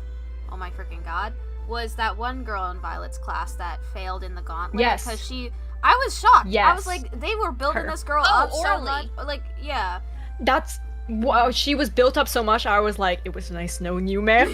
oh my freaking god. Was that one girl in Violet's class that failed in the gauntlet? Yes. Because I was shocked. I Yes. was like, they were building Her. this girl Oh, up so Orly. much. Like, yeah. That's wow, she was built up so much. I was like, it was nice knowing you, man.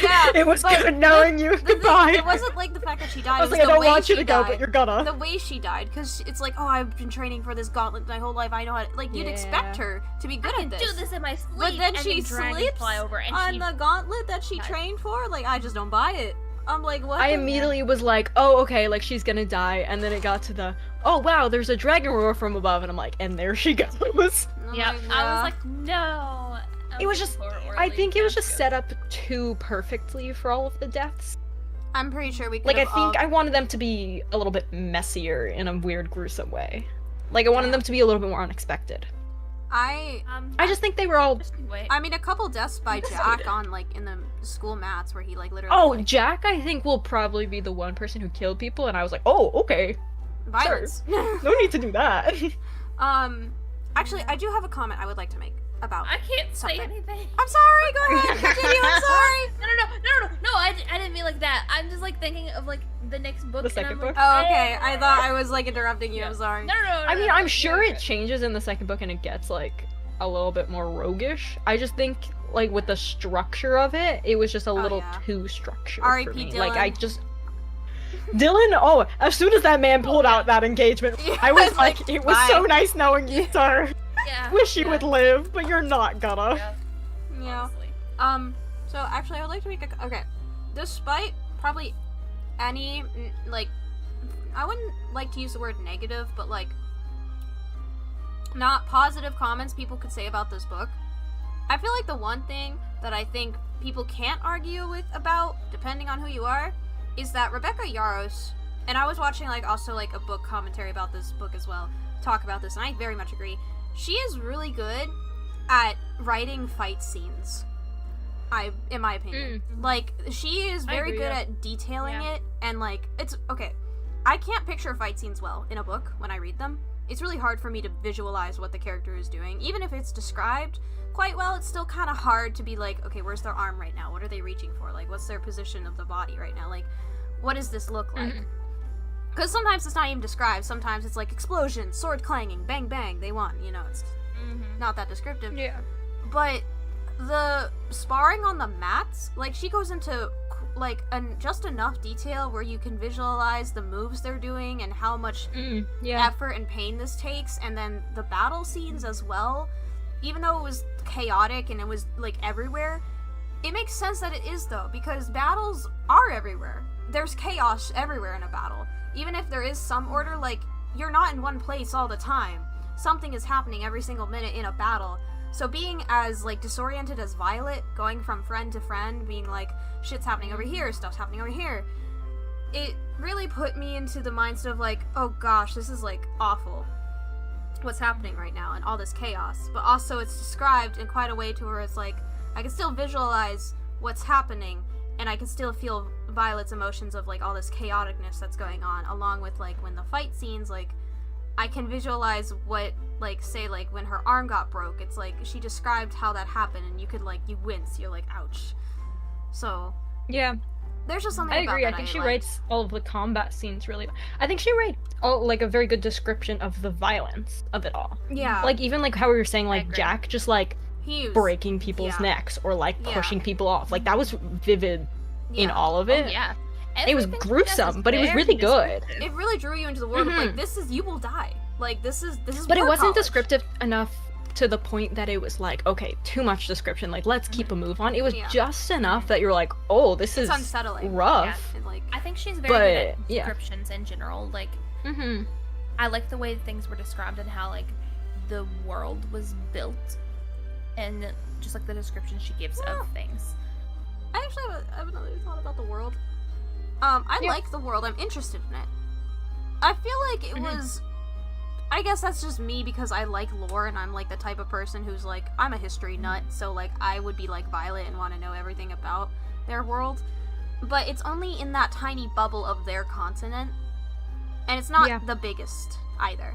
Yeah, it was but good knowing you. The thing- Goodbye. it wasn't like the fact that she died. I was it like, I the don't way want you she to go, died. but you're gonna. The way she died, because it's like, oh, I've been training for this gauntlet my whole life. I know how to, like, you'd expect Yeah. her to be good I can at this. do this in my sleep. But then and she dragons sleeps fly over and on she the gauntlet that she dies. trained for. Like, I just don't buy it. I'm like, what? I the- immediately was like, oh, okay, like she's gonna die, and then it got to the, oh wow, there's a dragon roar from above, and I'm like, and there she goes. I'm Yep. like, I yeah. was like, no. It was just, I think it was just set up too perfectly for all of the deaths. I'm pretty sure we could. Like, I think I wanted them to be a little bit messier in a weird, gruesome way. Like, I wanted them to be a little bit more unexpected. I just think they were all. Just wait. I mean, a couple deaths by Jack on like in the school mats where he like literally. Oh, like, Jack, I think will probably be the one person who killed people, and I was like, oh, okay, violence. no need to do that. Actually, I do have a comment I would like to make about. I can't say something. anything. I'm sorry. Go ahead. Continue. I'm sorry. No, I didn't mean like that. I'm just like thinking of like the next book. The and second I'm like, book? Oh, okay. I thought I was like interrupting you. I'm sorry. No. I mean, I'm sure it changes in the second book and it gets like a little bit more roguish. I just think like with the structure of it, it was just a little yeah. too structured R.I.P. for me. Dylan. Like I just Dylan, oh, as soon as that man pulled out that engagement, I was like, it was so bye. nice knowing you, sir. Yeah. Wish you would live, but you're not gonna. Yeah. Yeah. Honestly. So actually, I would like to make a. Okay. Despite probably any, like, I wouldn't like to use the word negative, but like, not positive comments people could say about this book. I feel like the one thing that I think people can't argue with about, depending on who you are, is that Rebecca Yarros, and I was watching like also like a book commentary about this book as well, talk about this, and I very much agree. She is really good at writing fight scenes. In my opinion, like she is very agree, good yeah. at detailing Yeah. it, and like it's okay. I can't picture fight scenes well in a book when I read them. It's really hard for me to visualize what the character is doing, even if it's described quite well. It's still kind of hard to be like, okay, where's their arm right now? What are they reaching for? Like, what's their position of the body right now? Like, what does this look like? Because sometimes it's not even described. Sometimes it's like explosion, sword clanging, bang bang, they won. You know, it's not that descriptive. Yeah. But the sparring on the mats, like she goes into like just enough detail where you can visualize the moves they're doing and how much Yeah. effort and pain this takes, and then the battle scenes as well. Even though it was chaotic and it was like everywhere, it makes sense that it is though, because battles are everywhere. There's chaos everywhere in a battle. Even if there is some order, like you're not in one place all the time. Something is happening every single minute in a battle. So being as like disoriented as Violet, going from friend to friend, being like shit's happening over here, stuff's happening over here, it really put me into the mindset of like, oh gosh, this is like awful what's happening right now and all this chaos. But also it's described in quite a way to where it's like I can still visualize what's happening, and I can still feel Violet's emotions of like all this chaoticness that's going on, along with like when the fight scenes, like I can visualize what, like, say, like, when her arm got broke, it's like, she described how that happened, and you could, like, you wince, you're like, ouch. So, Yeah. there's just something I about agree. that I think she like. writes all of the combat scenes really well. I think she writes like a very good description of the violence of it all. Yeah. Like even like how we were saying, like agree. Jack just like he was, breaking people's yeah. necks or like Yeah. pushing people off. Like that was vivid in yeah. all of Oh, it. yeah. It was Everything she does gruesome, is but it was very really good. descriptive. It really drew you into the world of, like, Mhm. this is, you will die. Like, this is But it war wasn't college. descriptive enough to the point that it was like, okay, too much description. Like let's keep a move on. It was Yeah. just enough that you're like, oh, this It's is unsettling. rough. And, like, I think she's very good at But, yeah. descriptions in general. Like, Mm-hmm. I like the way things were described and how like the world was built, and just like the description she gives Yeah. of things. I actually have another thought about the world. I Yeah. like the world. I'm interested in it. I feel like it was. I guess that's just me because I like lore and I'm like the type of person who's like, I'm a history nut, so like I would be like Violet and want to know everything about their world. But it's only in that tiny bubble of their continent, and it's not Yeah. the biggest either,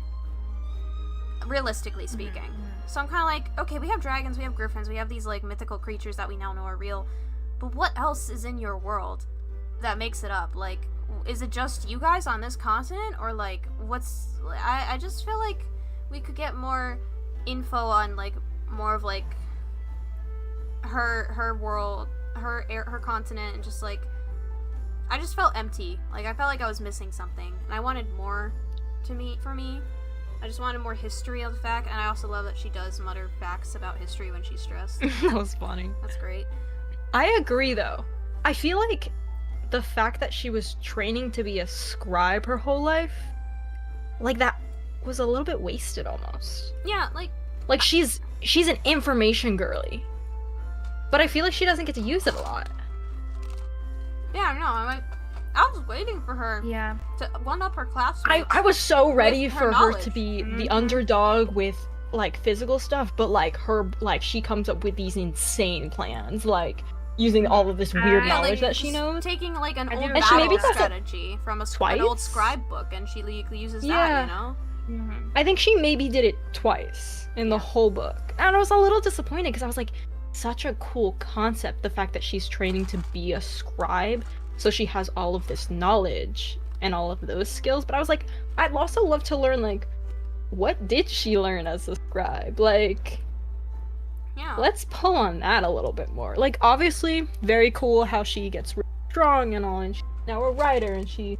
realistically speaking. So I'm kind of like, okay, we have dragons, we have griffins, we have these like mythical creatures that we now know are real, but what else is in your world that makes it up? Like, is it just you guys on this continent, or like what's? I just feel like we could get more info on like more of like her world, her continent, and just like I just felt empty. Like I felt like I was missing something, and I wanted more for me. I just wanted more history of the fact, and I also love that she does mutter facts about history when she's stressed. That was funny. That's great. I agree though. I feel like the fact that she was training to be a scribe her whole life, like that was a little bit wasted almost. Yeah, Like she's an information girly. But I feel like she doesn't get to use it a lot. yeah, I don't know. I was waiting for her Yeah. to one up her classmates. I was so ready With her for her to knowledge. be the Mhm. underdog with like physical stuff, but like her like she comes up with these insane plans, like using all of this weird Yeah, knowledge that just she knows. taking like an I do old remember And she maybe battle does it strategy from an old twice? scribe book, and she uses that, Yeah. you know? Mhm. I think she maybe did it twice in the Yeah. whole book. And I was a little disappointed because I was like, such a cool concept, the fact that she's training to be a scribe, so she has all of this knowledge and all of those skills. But I was like, I'd also love to learn, like, what did she learn as a scribe? Like, Yeah. let's pull on that a little bit more. Like, obviously, very cool how she gets really strong and all, and she's now a writer, and she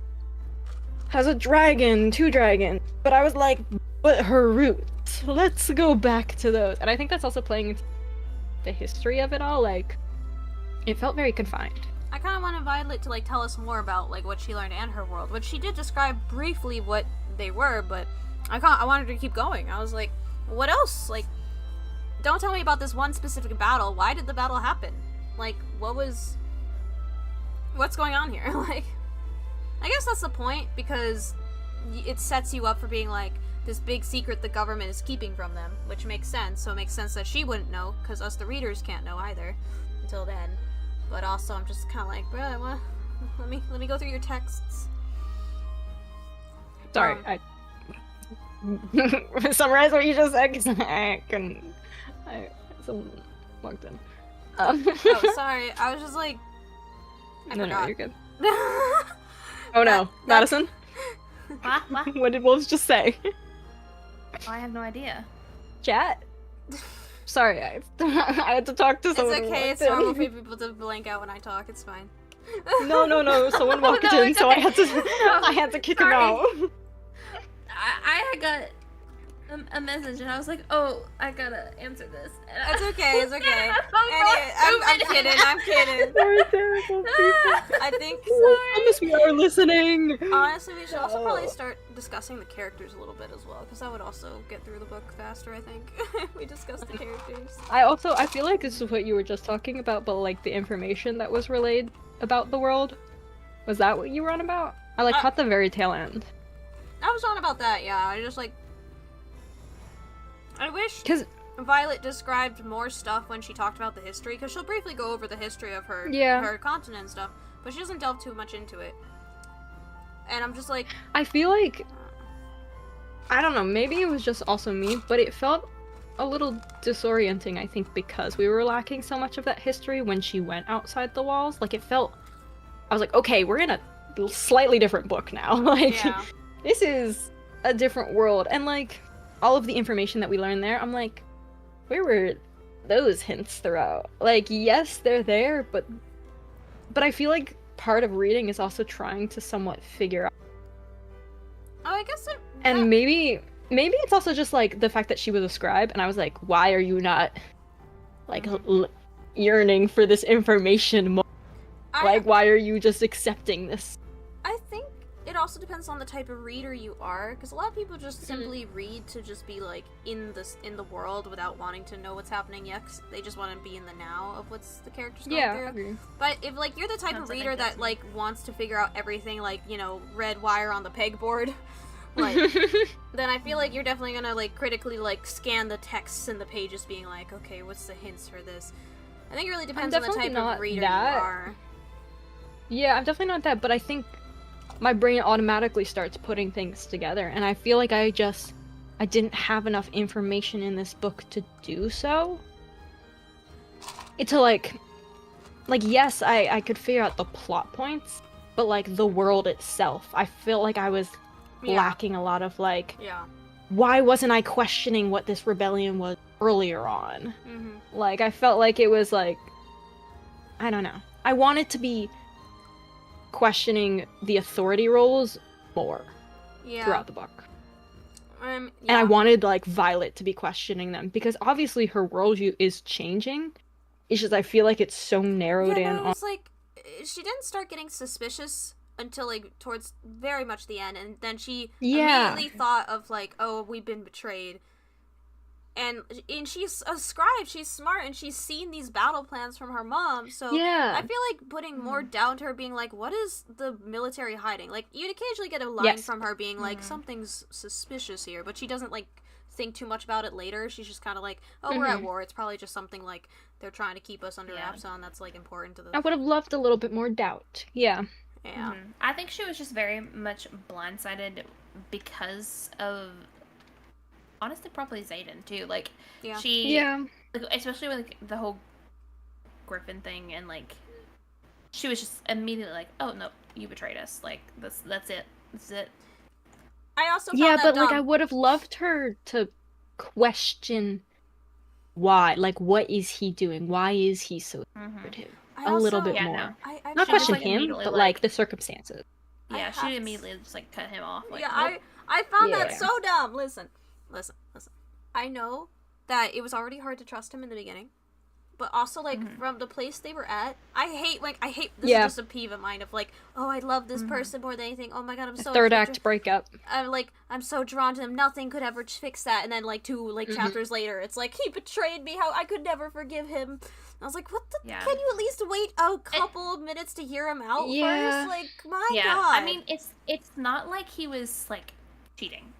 has a dragon, 2 dragons. But I was like, but her roots. Let's go back to those. And I think that's also playing into the history of it all. Like, it felt very confined. I kind of wanted Violet to like tell us more about like what she learned and her world, which she did describe briefly what they were, but I wanted her to keep going. I was like, what else? Like, don't tell me about this one specific battle. Why did the battle happen? Like, what's going on here? Like, I guess that's the point, because it sets you up for being like this big secret the government is keeping from them, which makes sense. So it makes sense that she wouldn't know, because us the readers can't know either until then. But also, I'm just kind of like, bruh, let me go through your texts. Sorry, I summarize what you just said because someone walked in. Oh, sorry. I was just like, I no, forgot. you're good. Oh no, That- Madison. What? What did Wolves just say? Oh, I have no idea. Chat. Sorry, I had to talk to It's someone. who okay. It's walked in. normal for people to blank out when I talk. It's fine. No. Someone walked No, in, it's so okay. I had to kick him Sorry. out. I had got a message and I was like, oh, I gotta answer this. And It's okay. It's okay. I'm Anyway, I'm stupid. kidding. I'm kidding. Sorry, terrible people. I think Promise we are listening. honestly we should also probably start discussing the characters a little bit as well, because that would also get through the book faster. I think if we discuss the characters. I feel like this is what you were just talking about, but like the information that was relayed about the world. Was that what you were on about? I like caught the very tail end. I was on about that. Yeah, I just like. I wish 'Cause Violet described more stuff when she talked about the history, because she'll briefly go over the history of her her continent and stuff, but she doesn't delve too much into it. And I'm just like, I feel like I don't know, maybe it was just also me, but it felt a little disorienting, I think, because we were lacking so much of that history when she went outside the walls. Like, it felt I was like, okay, we're in a slightly different book now. Like, yeah, this is a different world. And like all of the information that we learned there, I'm like, where were those hints throughout? Like, yes, they're there, but I feel like part of reading is also trying to somewhat figure out. oh, I guess it. And maybe it's also just like the fact that she was a scribe, and I was like, why are you not like yearning for this information more? Like, why are you just accepting this? I think it also depends on the type of reader you are, because a lot of people just simply read to just be like in the world without wanting to know what's happening yet. 'Cause they just want to be in the now of what's the characters going Yeah, I through. agree. But if like you're the type Sounds of like reader that's that me. like wants to figure out everything, like, you know, red wire on the pegboard, like, then I feel like you're definitely gonna like critically like scan the texts and the pages, being like, okay, what's the hints for this? I think it really depends on the definitely type of not reader that. you are. Yeah, I'm definitely not that, but I think my brain automatically starts putting things together, and I feel like I didn't have enough information in this book to do so. It's like yes, I could figure out the plot points, but like the world itself, I feel like I was Yeah. lacking a lot of like, Yeah. why wasn't I questioning what this rebellion was earlier on? Mm-hmm. Like, I felt like it was like, I don't know. I wanted to be questioning the authority roles more Yeah. throughout the book. Yeah. And I wanted, like, Violet to be questioning them, because obviously her worldview is changing. It's just I feel like it's so narrowed in no, on... it's like she didn't start getting suspicious until like towards very much the end, and then she Yeah. immediately thought of like, oh, we've been betrayed. And she's a scribe, she's smart, and she's seen these battle plans from her mom, so Yeah. I feel like putting more doubt to her, being like, what is the military hiding? Like, you'd occasionally get a line Yes. from her being like, something's suspicious here, but she doesn't like think too much about it later. She's just kind of like, oh, we're at war. It's probably just something like they're trying to keep us under wraps on that's like important to the. I would have loved a little bit more doubt. Yeah. Yeah. I think she was just very much blindsided because of, honestly, probably Zayden too. Like, Yeah. like, especially with like, the whole Griffin thing, and like, she was just immediately like, "Oh no, you betrayed us." Like, that's it. That's it. I also found Yeah, that but dumb. like I would have loved her to question why. Like, what is he doing? Why is he so secretive? I A little also- bit Yeah, more. no. I Not She was, question like, him, immediately, but like- like the circumstances. I Yeah, have she to immediately just like cut him off. Like, yeah, nope. I found that Yeah. so dumb. Listen. I know that it was already hard to trust him in the beginning, but also like from the place they were at, I hate this Yeah. is just a peeve of mine of like, oh, I love this person more than anything. Oh my god, I'm so Third act breakup. I'm so drawn to him. Nothing could ever fix that. And then like 2 chapters later, it's like he betrayed me. How I could never forgive him. I was like, what the? Yeah. Can you at least wait a couple of minutes to hear him out Yeah. first? Like, my Yeah, god. I mean, it's not like he was like cheating.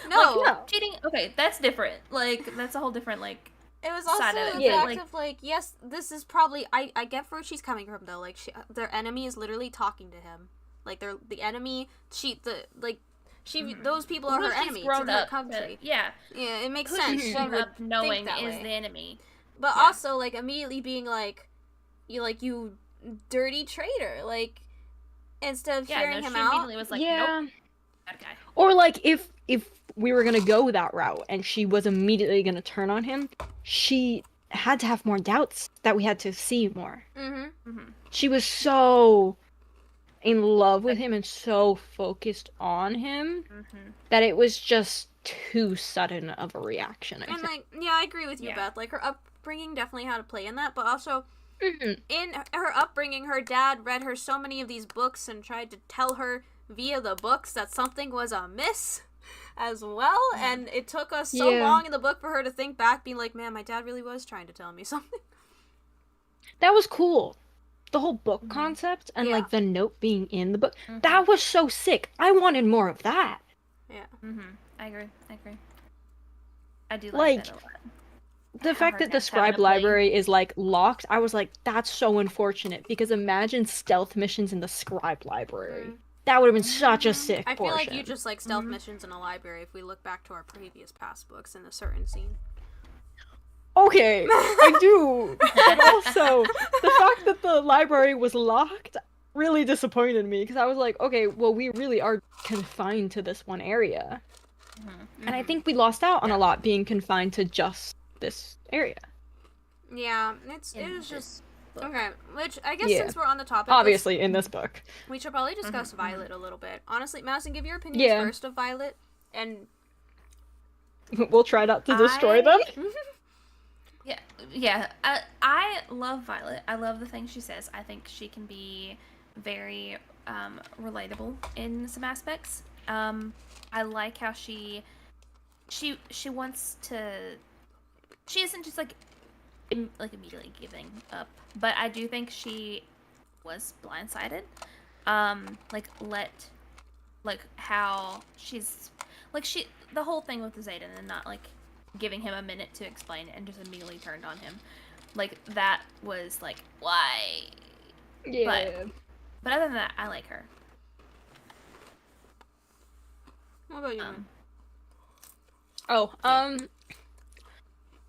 No. No. Cheating. Okay, that's different. Like, that's a whole different like. It was also side of it, the but, fact like- of like, yes, this is probably I get where she's coming from though. Like their enemy is literally talking to him. Like the enemy. Those people are Who her she's enemy. It's grown in her up, country. yeah. Yeah, it makes Who sense. she's She grown would up knowing that is way. the enemy. But Yeah. also like immediately being like, you dirty traitor. Like instead of Yeah, hearing no, him she out. immediately was like, Yeah. nope, bad guy. Or like if we were gonna go that route and she was immediately gonna turn on him, she had to have more doubts that we had to see more. Mm-hmm. She was so in love with him and so focused on him that it was just too sudden of a reaction, I And think. like, yeah, I agree with you, Yeah. Beth. Like her upbringing definitely had a play in that, but also Mhm. in her upbringing, her dad read her so many of these books and tried to tell her via the books that something was amiss as well, and it took us so Yeah. long in the book for her to think back, being like, man, my dad really was trying to tell me something. That was cool. The whole book concept and Yeah. like the note being in the book. That was so sick. I wanted more of that. Yeah. I agree. I do Like, like that a lot. The How fact her that the dad's having scribe to play. library is like locked, I was like, that's so unfortunate because imagine stealth missions in the scribe library. That would have been such a sick I feel portion. like you just like stealth missions in a library if we look back to our previous past books in a certain scene. Okay, I do. But also, the fact that the library was locked really disappointed me because I was like, okay, well, we really are confined to this one area. And I think we lost out on a lot being confined to just this area. Yeah, it In was just book. okay. Which I guess Yeah. since we're on the topic, let's- Obviously, in this book. we should probably discuss Violet a little bit. Honestly, Madison, give your opinions Yeah. first of Violet, and We'll try not to destroy them. Yeah. I love Violet. I love the things she says. I think she can be very relatable in some aspects. I like how she wants to. She isn't just like immediately giving up, but I do think she was blindsided. How she's the whole thing with Zayden and not like giving him a minute to explain it and just immediately turned on him. Like that was like why? Yeah. But other than that, I like her. what about you?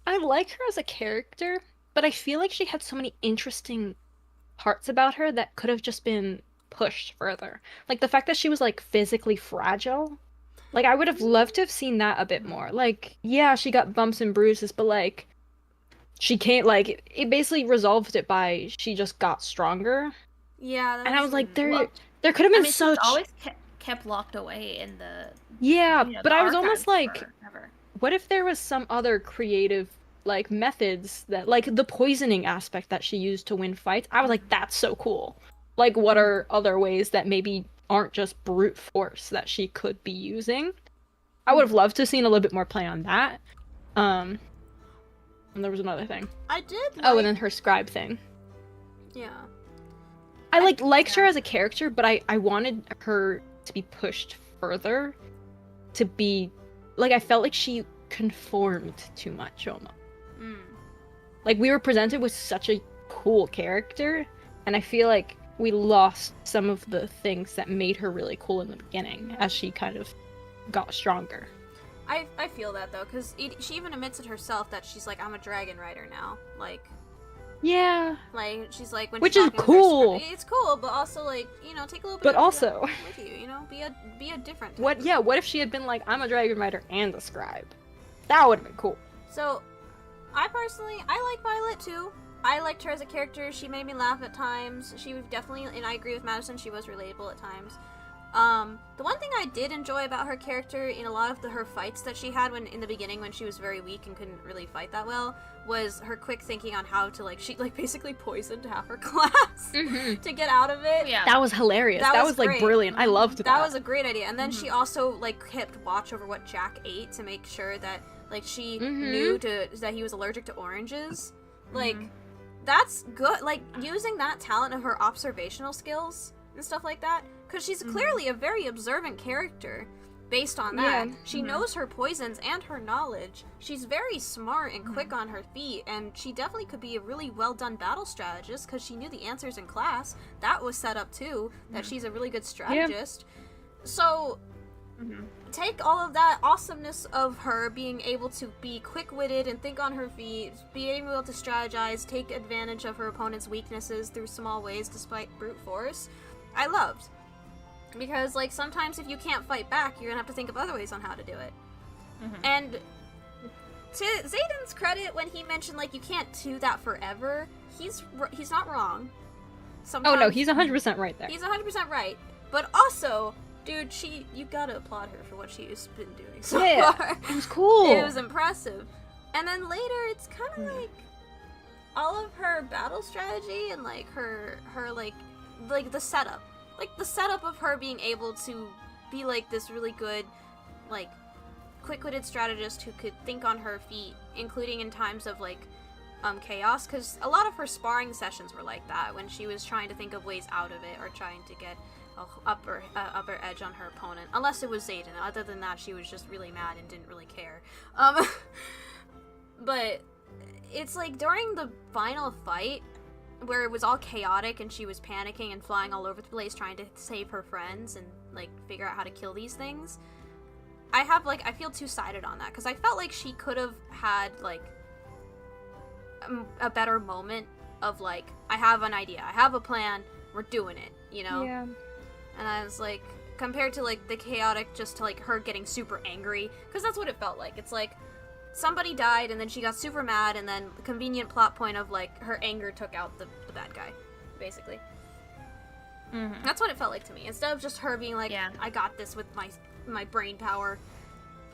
I like her as a character, but I feel like she had so many interesting parts about her that could have just been pushed further. Like the fact that she was like physically fragile. Like I would have loved to have seen that a bit more. Like, yeah, she got bumps and bruises, but like she can't like it basically resolved it by she just got stronger. Yeah, that And I was like, there Well, could have been I mean, such she's always kept locked away in the Yeah, you know, but the I was archives almost like forever. what if there was some other creative like methods that like the poisoning aspect that she used to win fights? I was like, that's so cool. Like what are other ways that maybe aren't just brute force that she could be using? I would have loved to have seen a little bit more play on that. And there was another thing. I did. Oh, and then her scribe thing. yeah. I liked her as a character, but I wanted her to be pushed further to be like I felt like she conformed too much almost. Mm. Like, we were presented with such a cool character, and I feel like we lost some of the things that made her really cool in the beginning as she kind of got stronger. I feel that though, because she even admits it herself that she's like, I'm a dragon rider now. Like she's like, when which she's is talking with her cool. it's cool, but also like, you know, take a little bit. But of also, that with you, you know, be a different. what? Yeah, what if she had been like, I'm a dragon rider and a scribe? That would have been cool. So, I personally, I like Violet too. I liked her as a character. She made me laugh at times. She was definitely, and I agree with Madison, she was relatable at times. The one thing I did enjoy about her character in a lot of her fights that she had in the beginning when she was very weak and couldn't really fight that well was her quick thinking on how to, like, she, like, basically poisoned half her class to get out of it. Yeah. That was hilarious. That was like great. brilliant. I loved that. That was a great idea. And then she also, like, kept watch over what Jack ate to make sure that, like, she knew that he was allergic to oranges. Like, that's good. Like, using that talent of her observational skills and stuff like that, because she's clearly a very observant character based on that. She knows her poisons and her knowledge. She's very smart and quick on her feet, and she definitely could be a really well done battle strategist because she knew the answers in class. That was set up too, that she's a really good strategist. So take all of that awesomeness of her being able to be quick-witted and think on her feet, being able to strategize, take advantage of her opponent's weaknesses through small ways despite brute force, I loved. Because, like, sometimes if you can't fight back, you're gonna have to think of other ways on how to do it. And to Zayden's credit, when he mentioned, like, you can't do that forever, he's not wrong. Sometimes, Oh no, he's 100% right there. He's 100% right. But also, dude, you gotta applaud her for what she's been doing so far. It was cool. It was impressive. And then later, it's kind of like all of her battle strategy and, like, her like the setup. Like, the setup of her being able to be, like, this really good, like, quick-witted strategist who could think on her feet, including in times of, like, chaos, because a lot of her sparring sessions were like that, when she was trying to think of ways out of it, or trying to get a upper edge on her opponent, unless it was Zayden. Other than that, she was just really mad and didn't really care. But it's like, during the final fight, where it was all chaotic and she was panicking and flying all over the place trying to save her friends and, like, figure out how to kill these things, I feel two-sided on that, because I felt like she could have had, like, a better moment of, like, I have an idea, I have a plan, we're doing it, you know? Yeah. And I was like, compared to, like, the chaotic, just to, like, her getting super angry, because that's what it felt like. It's like, somebody died, and then she got super mad, and then the convenient plot point of, like, her anger took out the bad guy, basically. That's what it felt like to me. Instead of just her being like, I got this with my brain power.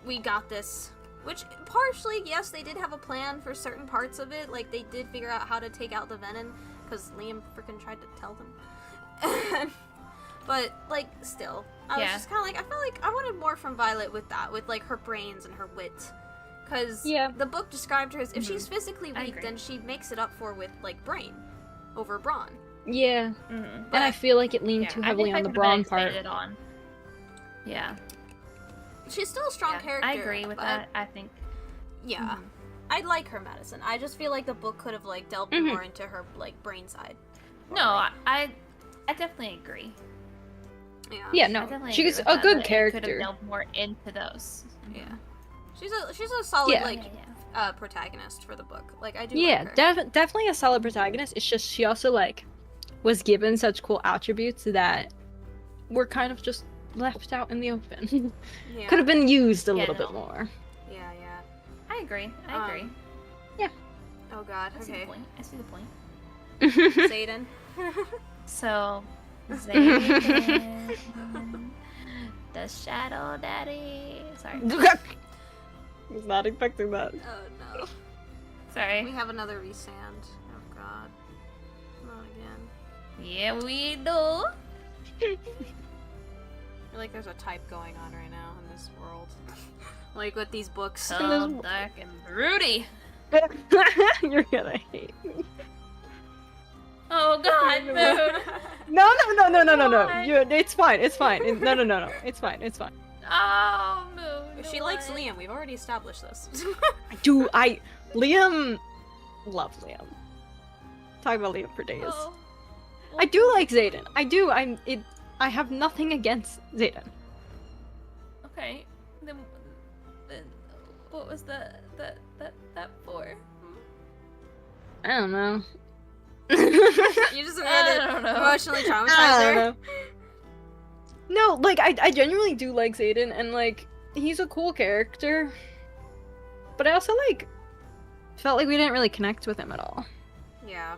We got this. Which, partially, yes, they did have a plan for certain parts of it. Like, they did figure out how to take out the venom, because Liam freaking tried to tell them. But, like, still. I was just kind of like, I felt like I wanted more from Violet with that, with, like, her brains and her wit. Because the book described her as, if she's physically weak, then she makes it up for with, like, brain over brawn. Yeah. And I feel like it leaned too heavily on the brawn part. Yeah. She's still a strong character. I agree with that, I think. Yeah. I like her, Madison. I just feel like the book could have, like, delved more into her, like, brain side. No, I definitely agree. Yeah. Yeah, no. She's a good character. Could have delved more into those. Yeah. She's a solid protagonist for the book. Like, I do like her. Definitely a solid protagonist. It's just she also, like, was given such cool attributes that were kind of just left out in the open. Could have been used a little bit more. Yeah. I agree. Yeah. Oh god, I see the point. Zayden. So, Zayden, the Shadow Daddy. Sorry. I was not expecting that. Oh no. Sorry. We have another resand. Oh god. Not again. Yeah, we do. I feel like there's a type going on right now in this world. Like with these books. So dark and broody. You're gonna hate me. Oh god, Moon. No. It's fine. No. It's fine. It's fine. Oh, Moon. She likes Liam. We've already established this. Liam, love Liam. Talk about Liam for days. Oh. I do like Zayden. I have nothing against Zayden. Okay. Then what was that for? I don't know. You just I don't know. emotionally I traumatized don't her. know. No, like I genuinely do like Zayden, and like he's a cool character. But I also like felt like we didn't really connect with him at all. Yeah.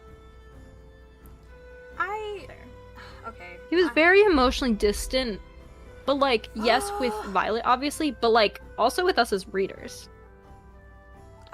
Okay. He was very emotionally distant, but like yes, with Violet obviously, but like also with us as readers.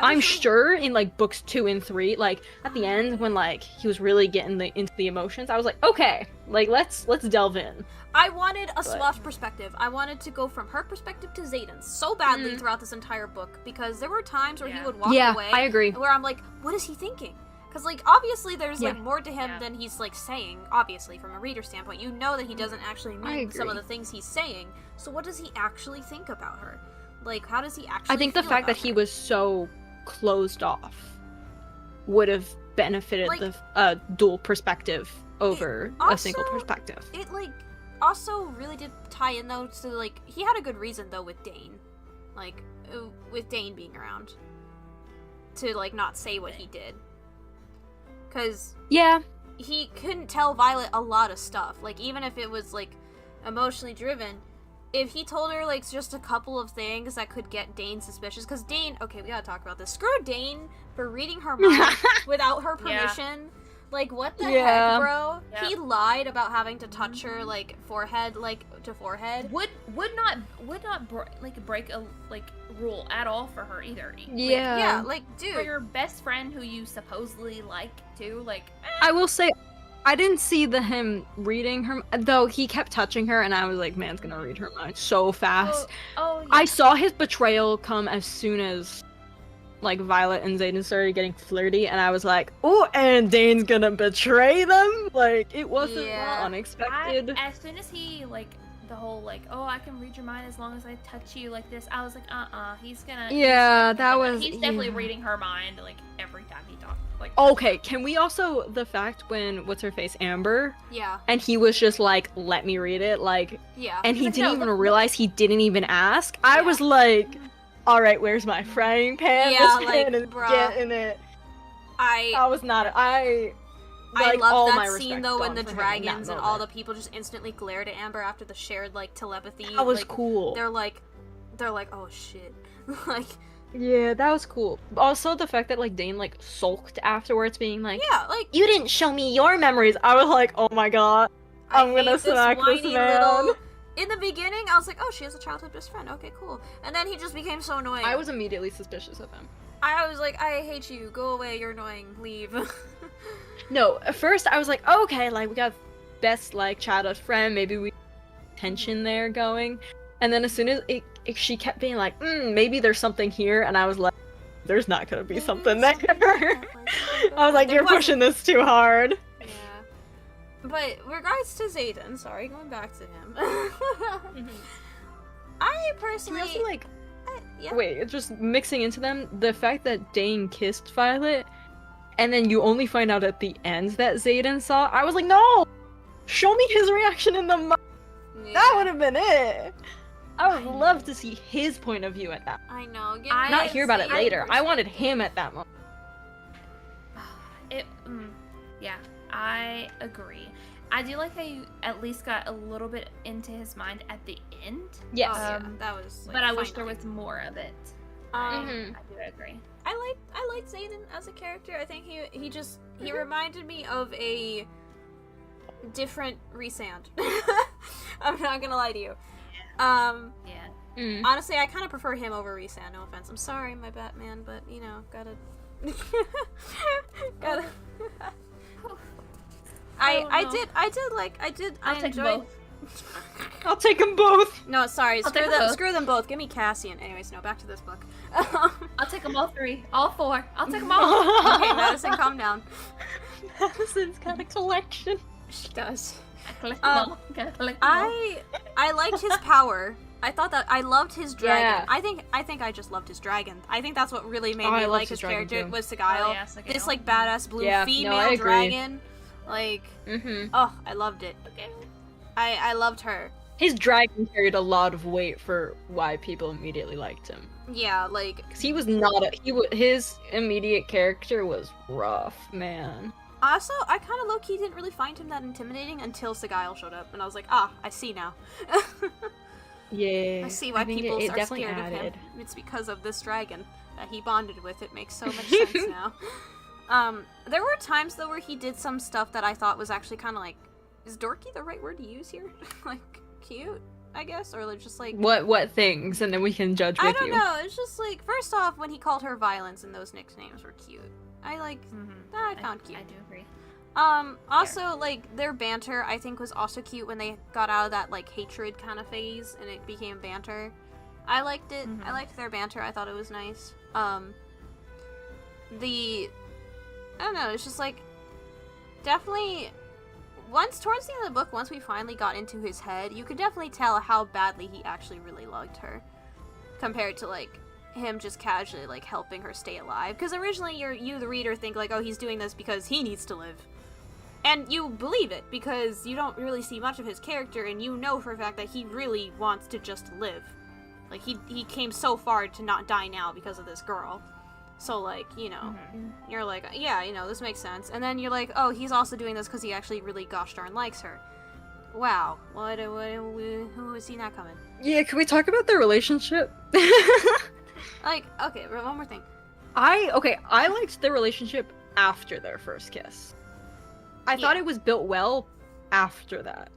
I'm sure in like books 2 and 3, like at the end when like he was really getting into the emotions, I was like, okay, like let's delve in. I wanted a swapped perspective. I wanted to go from her perspective to Zayden's so badly throughout this entire book because there were times where he would walk away. I agree. Where I'm like, what is he thinking? Because like obviously there's like more to him than he's like saying. Obviously, from a reader standpoint, you know that he doesn't actually mean some of the things he's saying. So what does he actually think about her? Like, how does he actually? I think the feel fact that about he her? was so closed off would have benefited Like, the dual perspective over a single also- perspective. It like also really did tie in though to like he had a good reason though with Dane, like with Dane being around to like not say what he did, because Yeah, he couldn't tell Violet a lot of stuff. Like even if it was like emotionally driven, if he told her like just a couple of things that could get Dane suspicious, because Dane, okay, we gotta talk about this. Screw Dane for reading her mind without her permission. Like what the heck, bro? Yeah. He lied about having to touch her like forehead, like to forehead. Would not break a like rule at all for her either. Yeah, like For dude. your best friend who you supposedly like too, like I will say, I didn't see him reading her, though he kept touching her, and I was like, man's gonna read her mind so fast. yeah. I saw his betrayal come as soon as, like, Violet and Zayden started getting flirty, and I was like, oh, and Dane's gonna betray them? Like, it wasn't Yeah. unexpected. as soon as he like the whole like, oh, I can read your mind as long as I touch you like this, I was like, he's gonna. Yeah, that gonna- was- He's definitely yeah. reading her mind like every time he talks. Like, Okay, can we also, the fact when, what's her face, Amber, Yeah, and he was just like, let me read it, like, yeah. and he like, didn't no, even look- realize he didn't even ask. I Yeah. was like, all right, where's my frying pan? Yeah, This like, pan is bruh. getting it. I was not. I like, love all that my scene respect though when gone the for him in that dragons and all the moment. people just instantly glare to Amber after the shared like telepathy. That was like, cool. They're like, oh shit, like Yeah, that was cool. Also, the fact that like Dane like sulked afterwards, being like, yeah, like "You didn't show me your memories." I was like, "Oh my god, I'm I gonna hate smack this whiny man." little. In the beginning, I was like, oh, she has a childhood best friend. Okay, cool. And then he just became so annoying. I was immediately suspicious of him. I was like, I hate you. Go away. You're annoying. Leave. No, at first I was like, okay, like we got best like childhood friend, maybe we tension there going, and then as soon as she kept being like, maybe there's something here, and I was like, there's not gonna be something there. I was like, There you're wasn't. pushing this too hard. Yeah. But regards to Zayden, sorry, going back to him. I Can personally, we also like yeah. wait, just mixing into them, the fact that Dane kissed Violet, and then you only find out at the end that Zayden saw, I was like, no! Show me his reaction in the Yeah. That would have been it! I would love to see his point of view at that. I know. Give I- me Not hear about it Zayden later. I wanted perspective. him at that moment. Yeah, I agree. I do like how you at least got a little bit into his mind at the end. Yes. Oh, yeah, Um, that was. Like, But I wish there finally. was more of it. Um, I do agree. I like Zayden as a character. I think he reminded me of a different Resand. I'm not gonna lie to you. Yeah. Honestly, I kind of prefer him over Resand. No offense. I'm sorry, my Batman, but you know, gotta. I did. I'll I take enjoyed. both. I'll take them both! No, sorry. I'll Screw take them. both. Screw them both. Give me Cassian. Anyways, no. Back to this book. I'll take them all 3, all 4. I'll take them all. Okay, Madison, calm down. Madison's got a collection. She does. I collect them all. Gotta collect them all. I liked his power I thought that I loved his dragon. Yeah. I think I just loved his dragon. I think that's what really made Oh, I me loved like his his dragon, character too. was Sagael. Oh, yeah, Sagael. This like badass blue Yeah, no, female I agree. dragon. Like, Mm-hmm. oh, I loved it. Okay. I loved her. His dragon carried a lot of weight for why people immediately liked him. Yeah, like Cause he was not his immediate character was rough, man. also I kind of low key didn't really find him that intimidating until Sagael showed up, and I was like, ah, I see now. Yeah. I see why think people it are definitely scared of him. added. It's because of this dragon that he bonded with. It makes so much sense now. There were times though where he did some stuff that I thought was actually kind of like, is dorky the right word to use here? Like cute, I guess, or like just like What things, and then we can judge with I don't you. know. It's just like first off, when he called her Violence and those nicknames were cute. I like that. I found cute. I do agree. Also, like, their banter, I think, was also cute when they got out of that, like, hatred kind of phase and it became banter. I liked it. I liked their banter. I thought it was nice. I don't know, it's just, like, definitely, towards the end of the book, once we finally got into his head, you could definitely tell how badly he actually really loved her. Compared to, like, him just casually, like, helping her stay alive. Because originally, you, the reader, think, like, oh, he's doing this because he needs to live. And you believe it, because you don't really see much of his character, and you know for a fact that he really wants to just live. Like, he came so far to not die now because of this girl. So, like, you know, you're like, yeah, you know, this makes sense. And then you're like, oh, he's also doing this because he actually really gosh darn likes her. Wow. Who was seen that coming? Yeah, can we talk about their relationship? Like, okay, one more thing. I liked their relationship after their first kiss. I thought it was built well after that.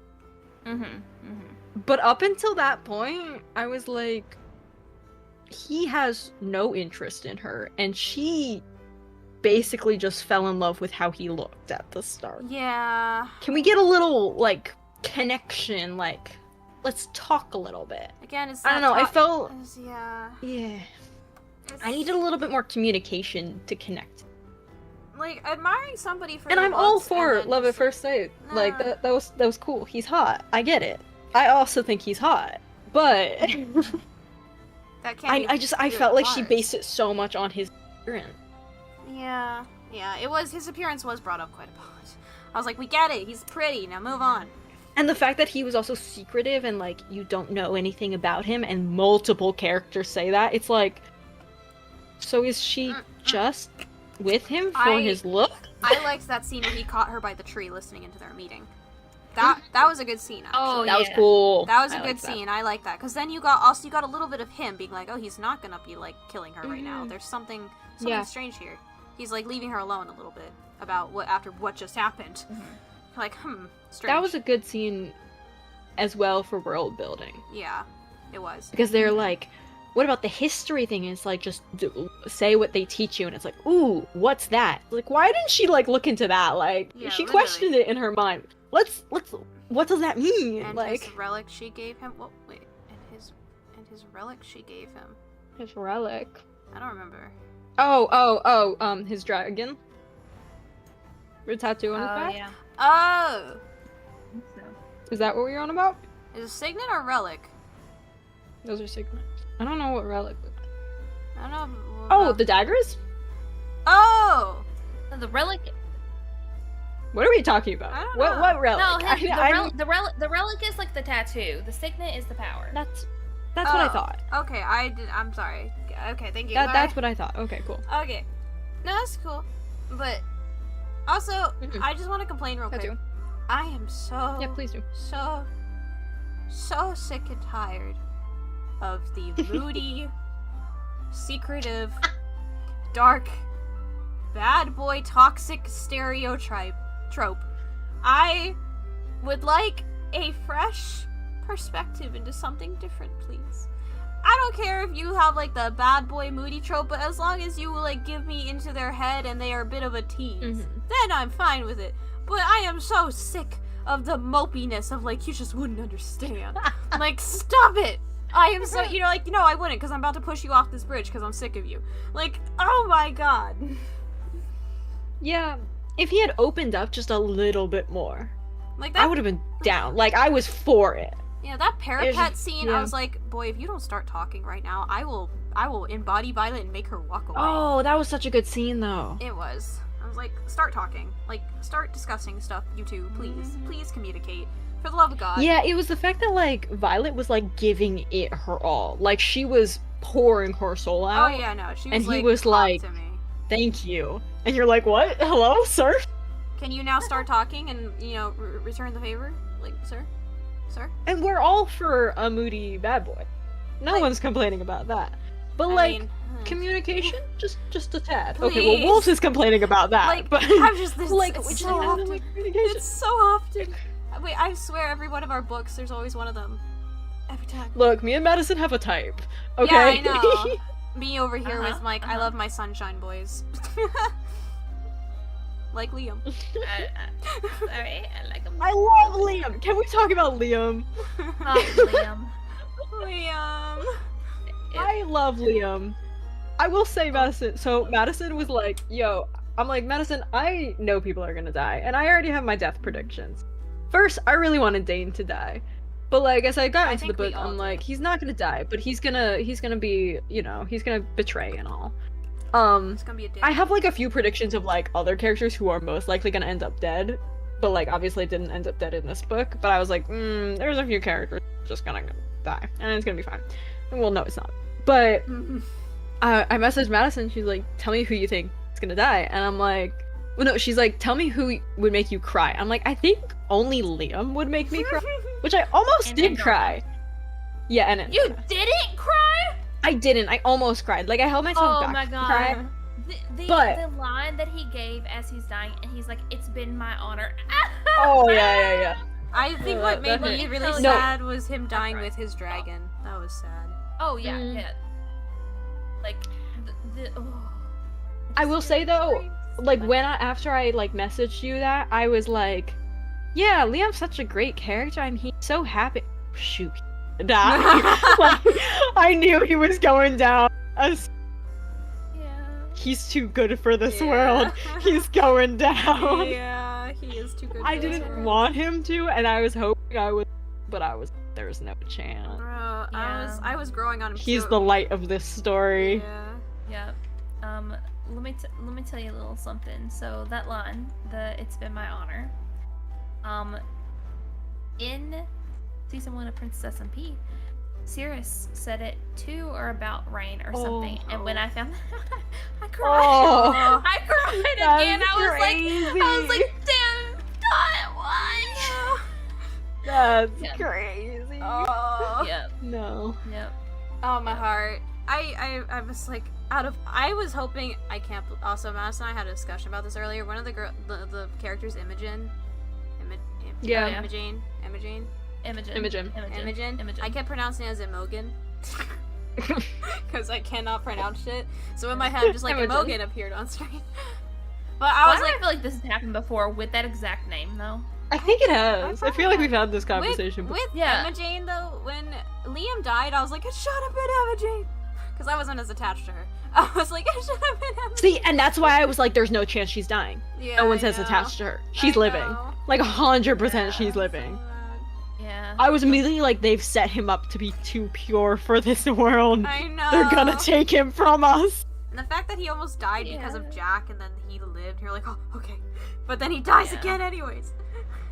But up until that point, I was like, he has no interest in her, and she basically just fell in love with how he looked at the start. Yeah. Can we get a little, like, connection? Like, let's talk a little bit. Again, it's I don't that know, I felt... it's- yeah. Yeah. It's, I needed a little bit more communication to connect. like, admiring somebody for And their I'm all looks and for then love at just, first sight. Like, Nah. that was cool. He's hot. I get it. I also think he's hot. But... that can't be I good felt like she advice. based it so much on his appearance. Yeah, it was, his appearance was brought up quite a lot. I was like, we get it, he's pretty, now move on. And the fact that he was also secretive and, like, you don't know anything about him, and multiple characters say that, it's like, so is she just with him for his look? I liked that scene where he caught her by the tree listening into their meeting. That was a good scene, actually. Oh, That was yeah. cool. That was a I good liked that. scene, I like that. Because then you got a little bit of him being like, oh, he's not gonna be, like, killing her right now. There's something Yeah. strange here. He's, like, leaving her alone a little bit about after what just happened. Like, strange. That was a good scene as well for world building. Yeah, it was. Because they're like, what about the history thing? And it's like, just say what they teach you, and it's like, ooh, what's that? Like, why didn't she, like, look into that? Like, Yeah, she literally. questioned it in her mind. Let's, what does that mean? And like, his relic she gave him. What? Wait. And his relic she gave him. his relic. I don't remember. His dragon. The tattoo on his back? yeah. Oh, So. Is that what we're on about? is it signet or relic? Those are signets. I don't know what relic. I don't know. Oh, the daggers? Oh. So the relic. What are we talking about? I don't What know. what relic? No, I the relic is like the tattoo. The signet is the power. that's what I Oh. thought. Okay, I'm sorry. Okay, thank you. That's what I thought. Okay, cool. Okay. No, that's cool. But also, Mhm. I just want to complain real quick. Tattoo. I am so Yeah, please do. so sick and tired of the moody, secretive, dark, bad boy toxic trope. I would like a fresh perspective into something different, please. I don't care if you have like the bad boy moody trope, but as long as you like give me into their head and they are a bit of a tease, then I'm fine with it. But I am so sick of the mopiness of like, you just wouldn't understand. Like, stop it! I am so, like, no, I wouldn't, because I'm about to push you off this bridge because I'm sick of you. Like, oh my god. Yeah, if he had opened up just a little bit more, Like I that. would have been down. Like, I was for it. Yeah, that It's parapet just- scene, yeah. I was like, boy, if you don't start talking right now, I will embody Violet and make her walk away. Oh, that was such a good scene, though. It was. I was like, start talking. Like, start discussing stuff, you two, please. Please communicate. For the love of God. Yeah, it was the fact that, like, Violet was, like, giving it her all. Like, she was pouring her soul Oh, out. yeah, no. She was And like, he was "Talk like- to me. Thank you. And you're like, what? Hello, sir? Can you now start talking and, return the favor? Like, sir? Sir? And we're all for a moody bad boy. No Like- one's complaining about that. But, I like, mean, communication? Just a tad. Okay, well, Please. Wolf is complaining about that. like, but I'm just this. like, it's we just so have to, often. like, communication. It's so often. Wait, I swear, every one of our books, there's always one of them. Every time. Look, me and Madison have a type. Okay? Yeah, I know. Me over here Uh-huh, with Mike. I uh-huh. love my sunshine boys. Like Liam. Sorry, I like him. I love Liam. Can we talk about Liam? Liam. Liam. I love Liam. I will say Madison. So Madison was like, "Yo," I'm like, "Madison, I know people are gonna die, and I already have my death predictions. First, I really wanted Dane to die, but like as I got I into the think we book, all I'm do. like, he's not gonna die, but he's gonna be, he's gonna betray and all. It's gonna be a dick. I have like a few predictions of like other characters who are most likely gonna end up dead, but like obviously didn't end up dead in this book. But I was like, there's a few characters just gonna die, and it's gonna be fine. Well, no, it's not. But I messaged Madison. She's like, "Tell me who you think is gonna die," and I'm like, "Well, no." She's like, "Tell me who would make you cry." I'm like, "I think only Liam would make me cry," which I almost And did Andromeda. cry. Yeah, and You didn't cry? I didn't. I almost cried. Like I held myself Oh back my to god. cry. The But- line that he gave as he's dying, and he's like, "It's been my honor." Oh yeah. I think what made that me hurt. really No. sad was him dying cried. with his dragon. That was sad. Oh yeah, Mm. yeah. Like oh. I will say though, like after I like messaged you that, I was like, yeah, Liam's such a great character. He's so happy. Shoot, he died. Like, I knew he was going down. Yeah. He's too good for this Yeah. world. He's going down. Yeah, he is too good. I for this didn't world. want him to, and I was hoping I would, but there was no chance. Bro, Yeah. I was growing on him. He's so- the light of this story. Yeah. Yeah. Let me tell you a little something. So that line, "It's been my honor," in season 1 of Princess SMP, Cirrus said it to or about Rain or something, and when I found that, I cried. Oh, I cried that's again. I was crazy. like, damn, God, why? That's Yeah. crazy. Oh. Yep, No. yep. Oh, my heart. I was like, I was hoping, I can't, also, Madison and I had a discussion about this earlier. One of the characters, Imogen. Yeah. Imogen. I kept pronouncing it as Imogen. Because I cannot pronounce it. So in my head, just like Imogen. Imogen appeared on screen. But Why I was do like, I feel like this has happened before with that exact name, though? I think it has. I feel like probably we've had this conversation. with Yeah. Imogen, though, when Liam died, I was like, it should have been Imogen. Because I wasn't as attached to her. I was like, it should have been Imogen. See, and that's why I was like, there's no chance she's dying. Yeah, No one's I as know. attached to her. She's I living. know. Like 100% Yeah, she's so living. sad. Yeah. I was immediately like, they've set him up to be too pure for this world. I know. They're gonna take him from us. And the fact that he almost died because Yeah. of Jack and then he lived, you're like, oh, okay. But then he dies Yeah. again anyways.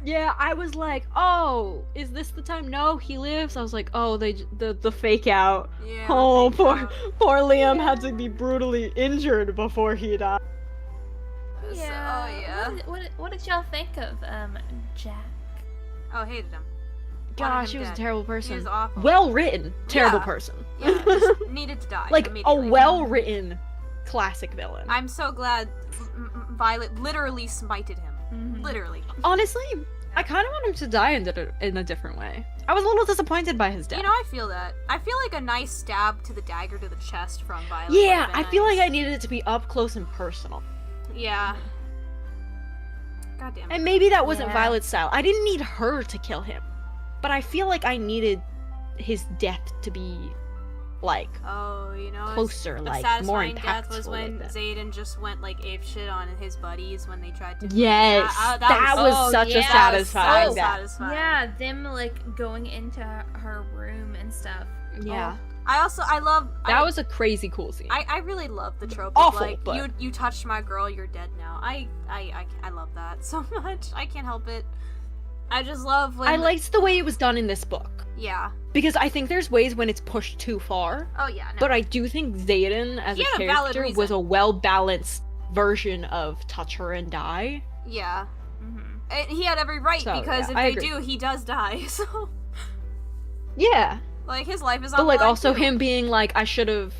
Yeah, I was like, oh, is this the time? No, he lives. I was like, oh, the fake out. Yeah. Oh, thank poor God. poor Liam had to be brutally injured before he died. So, Yeah. oh, yeah. What did y'all think of Jack? Oh, hated him. Gosh, Wanted he him was a dead. terrible He person. was awful. Well written, terrible Yeah. person. Yeah, just needed to die. Like a immediately. well written classic villain. I'm so glad Violet literally smited him. Mhm. Literally. Honestly, I kind of want him to die in a different way. I was a little disappointed by his death. You know, I feel that. I feel like a nice stab to the dagger to the chest from Violet. yeah, would've been I feel like nice. I needed it to be up close and personal. Yeah. God damn it. And maybe that wasn't Yeah. Violet's style. I didn't need her to kill him. But I feel like I needed his death to be like Oh, you know, closer, a like more satisfying impactful. death was when with it. Zayden just went like ape shit on his buddies when they tried to. Yes, that was Oh, such a yeah. satisfying so death. satisfying. Yeah, them like going into her room and stuff. Yeah, I love that was a crazy cool scene. I really love the trope Awful, of like but- you touched my girl, you're dead now. I love that so much. I can't help it. I just love when I liked the way it was done in this book. Yeah. Because I think there's ways when it's pushed too far. Oh yeah. No. But I do think Zayden as He a had a valid character was reason. a well-balanced version of touch her and die. Yeah. Mm-hmm. And he had every right So, because yeah, if I they agree. do, he does die. So Yeah. like his life is on But like the line, also too. him being like I should have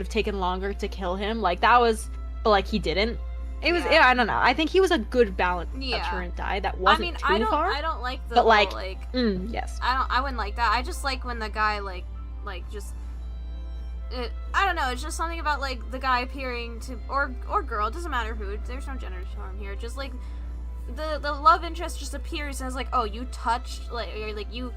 taken longer to kill him. Like that was but like he didn't. It was Yeah. I don't know. I think he was a good balance of Yeah. touch her and die that wasn't I mean, too far. I don't like the but, whole, like, like Yes. I wouldn't like that. I just like when the guy like just I don't know, it's just something about like the guy appearing to or girl, it doesn't matter who, there's no gender norm here. Just like the love interest just appears and is like, "Oh, you touched like or, like you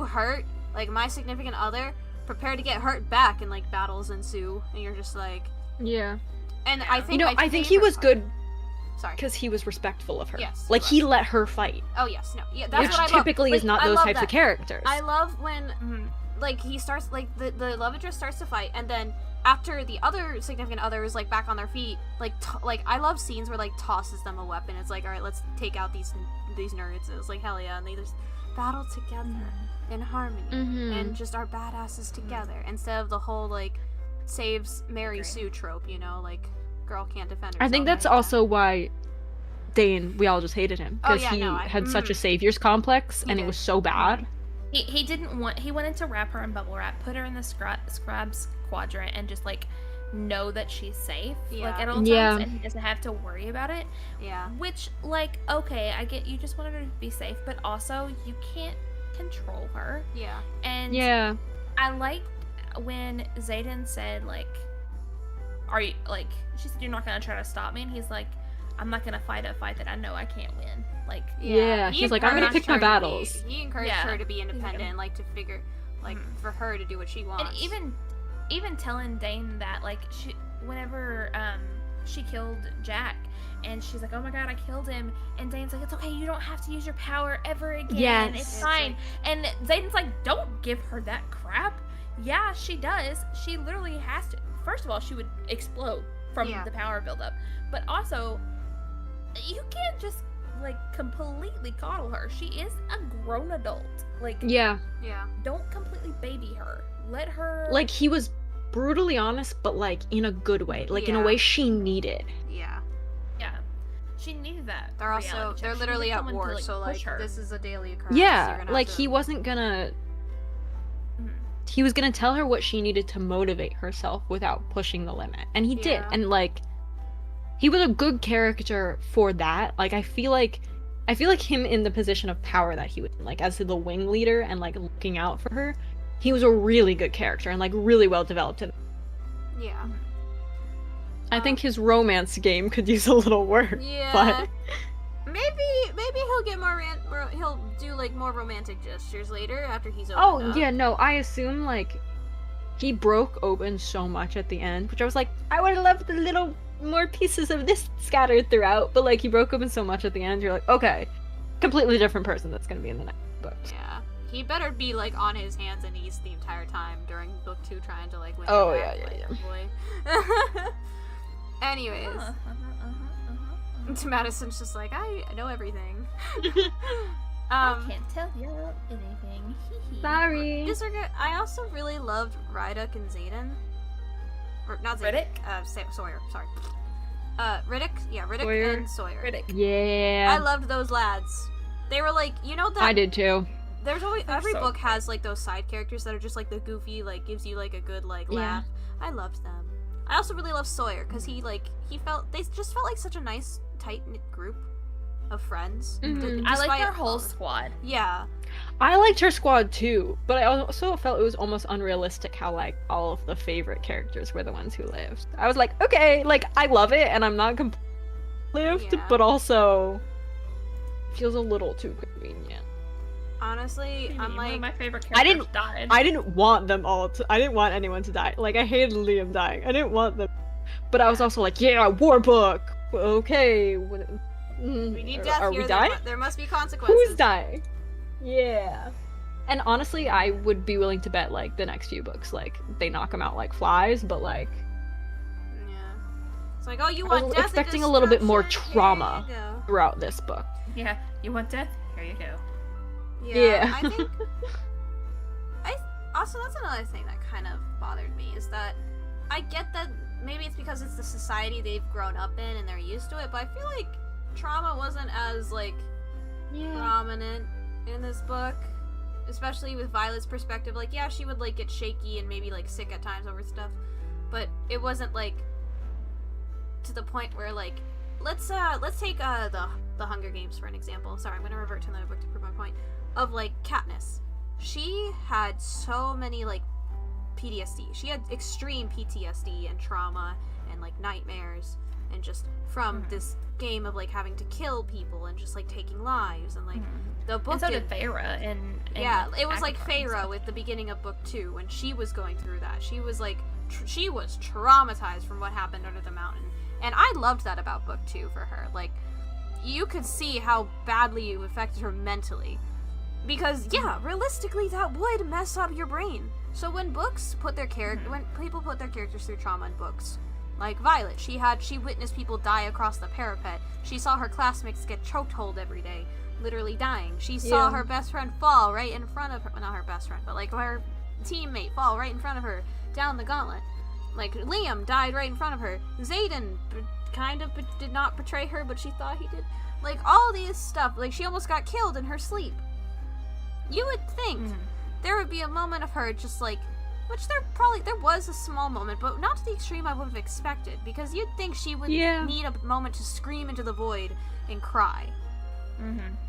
hurt like my significant other, prepare to get hurt back," and like battles ensue and you're just like Yeah. and I think I think he was good Sorry. because he was respectful of her. Yes, Like he he let her fight. Oh yes, no. Yeah, that's Which what I love. typically Like, is not I those love types that. of characters. I love when like he starts like the love interest starts to fight and then after the other significant other is like back on their feet like like I love scenes where like tosses them a weapon. It's like, all right, let's take out these nerds. And it's like, hell yeah, and they just battle together in harmony and just are badasses together instead of the whole like saves Mary Sue trope, you know, like girl can't defend herself. I think that's also why Dane, we all just hated him Oh, because yeah, he no, I- had such a savior's complex and did. it was so bad. He didn't want. He wanted to wrap her in bubble wrap, put her in the scrubs quadrant, and just like know that she's safe, like Yeah. at all times, Yeah. and he doesn't have to worry about it. Yeah. Which, like, okay, I get you just wanted her to be safe, but also you can't control her. Yeah. And Yeah. I liked when Zayden said, like, "Are you like?" She said, "You're not gonna try to stop me," and he's like, "I'm not gonna fight a fight that I know I can't win." Like, Yeah, He he's like, I'm gonna encouraged pick my her to be- battles. He encouraged Yeah. her to be independent, like to figure, like for her to do what she wants. and even telling Dane that, like, whenever she killed Jack, and she's like, "Oh my god, I killed him," and Dane's like, "It's okay, you don't have to use your power ever again. Yes. It's It's fine." And Zayden's like, "Don't give her that crap." Yeah, she does. She literally has to. First of all, she would explode from Yeah. the power buildup, but also, you can't just like completely coddle her. She is a grown adult. Like, Yeah. Yeah. don't completely baby her. Let her Like he was brutally honest, but like in a good way. Like in a Yeah. way she needed. Yeah. Yeah, she needed that. They're also reality check. they're She literally needed at someone to, war, so push like her. this is a daily occurrence. Yeah. You're gonna Like have he to- wasn't gonna Mhm. he was gonna tell her what she needed to motivate herself without pushing the limit. And he did. Yeah. And like he was a good character for that. Like I feel like him in the position of power that he was in, like as the wing leader and like looking out for her, he was a really good character and like really well developed. Yeah. I think his romance game could use a little work. Yeah. But Maybe he'll get he'll do like more romantic gestures later after he's opened oh up. yeah, no, I assume like he broke open so much at the end, which I was like, I would have loved the little more pieces of this scattered throughout, but like he broke open so much at the end, you're like, okay, completely different person that's gonna be in the next book. Yeah. He better be like on his hands and knees the entire time during book 2 trying to like win Oh, her yeah, back, yeah, like, boy. Anyways, Uh-huh. Madison's just like, I know everything. I can't tell you anything. Sorry. I also really loved Ryduk and Zayden. Or not Zayden. Sawyer, sorry. Riddick? Yeah, Riddick Sawyer. and Sawyer. Riddick. Yeah. I loved those lads. They were like, you know that I did too. there's always They're every so book has like those side characters that are just like the goofy, like gives you like a good like Yeah. laugh. I loved them. I also really love Sawyer because they just felt like such a nice tight knit group of friends. Mhm. I like Despite their whole all- squad. Yeah. I liked her squad too, but I also felt it was almost unrealistic how like all of the favorite characters were the ones who lived. I was like, okay, like I love it and I'm not lived, Yeah. but also feels a little too convenient. Honestly, I'm One of like, my favorite I characters didn't- died. I didn't want them all to. I didn't want anyone to die. Like I hated Liam dying. I didn't want them. But I was also like, yeah, war book. Okay. we need death are here. we dying? There must be consequences. Who's dying? Yeah. And honestly, I would be willing to bet like the next few books, like they knock them out like flies. But like, Yeah. It's like, oh, you I want was death and expecting a little bit more destruction? trauma. Here you go. throughout this book. Yeah, you want death? Here you go. Yeah. I think. Also, that's another thing that kind of bothered me is that I get that maybe it's because it's the society they've grown up in and they're used to it, but I feel like trauma wasn't as like prominent in this book, especially with Violet's perspective. Like, yeah, she would like get shaky and maybe like sick at times over stuff, but it wasn't like to the point where like let's take the Hunger Games for an example. Sorry, I'm gonna revert to another book to prove my point of like Katniss. She had so many like PTSD. She had extreme PTSD and trauma and like nightmares and just from this game of like having to kill people and just like taking lives and like the book. And so did Feyre and yeah, it was like Avatar and Feyre stuff. with the beginning of book 2 when she was going through that. She was like she was traumatized from what happened under the mountain, and I loved that about book 2 for her. Like you could see how badly it affected her mentally. Because yeah, realistically, that would mess up your brain. So when books put their when people put their characters through trauma in books, like Violet, she witnessed people die across the parapet. She saw her classmates get chokehold every day, literally dying. She saw her best friend fall right in front of her. Well, not her best friend, but like her teammate fall right in front of her down the gauntlet. Like Liam died right in front of her. Xaden kind of did not betray her, but she thought he did. Like all these stuff. Like she almost got killed in her sleep. You would think there would be a moment of her just like, which there was a small moment, but not to the extreme I would have expected, because you'd think she would need a moment to scream into the void and cry.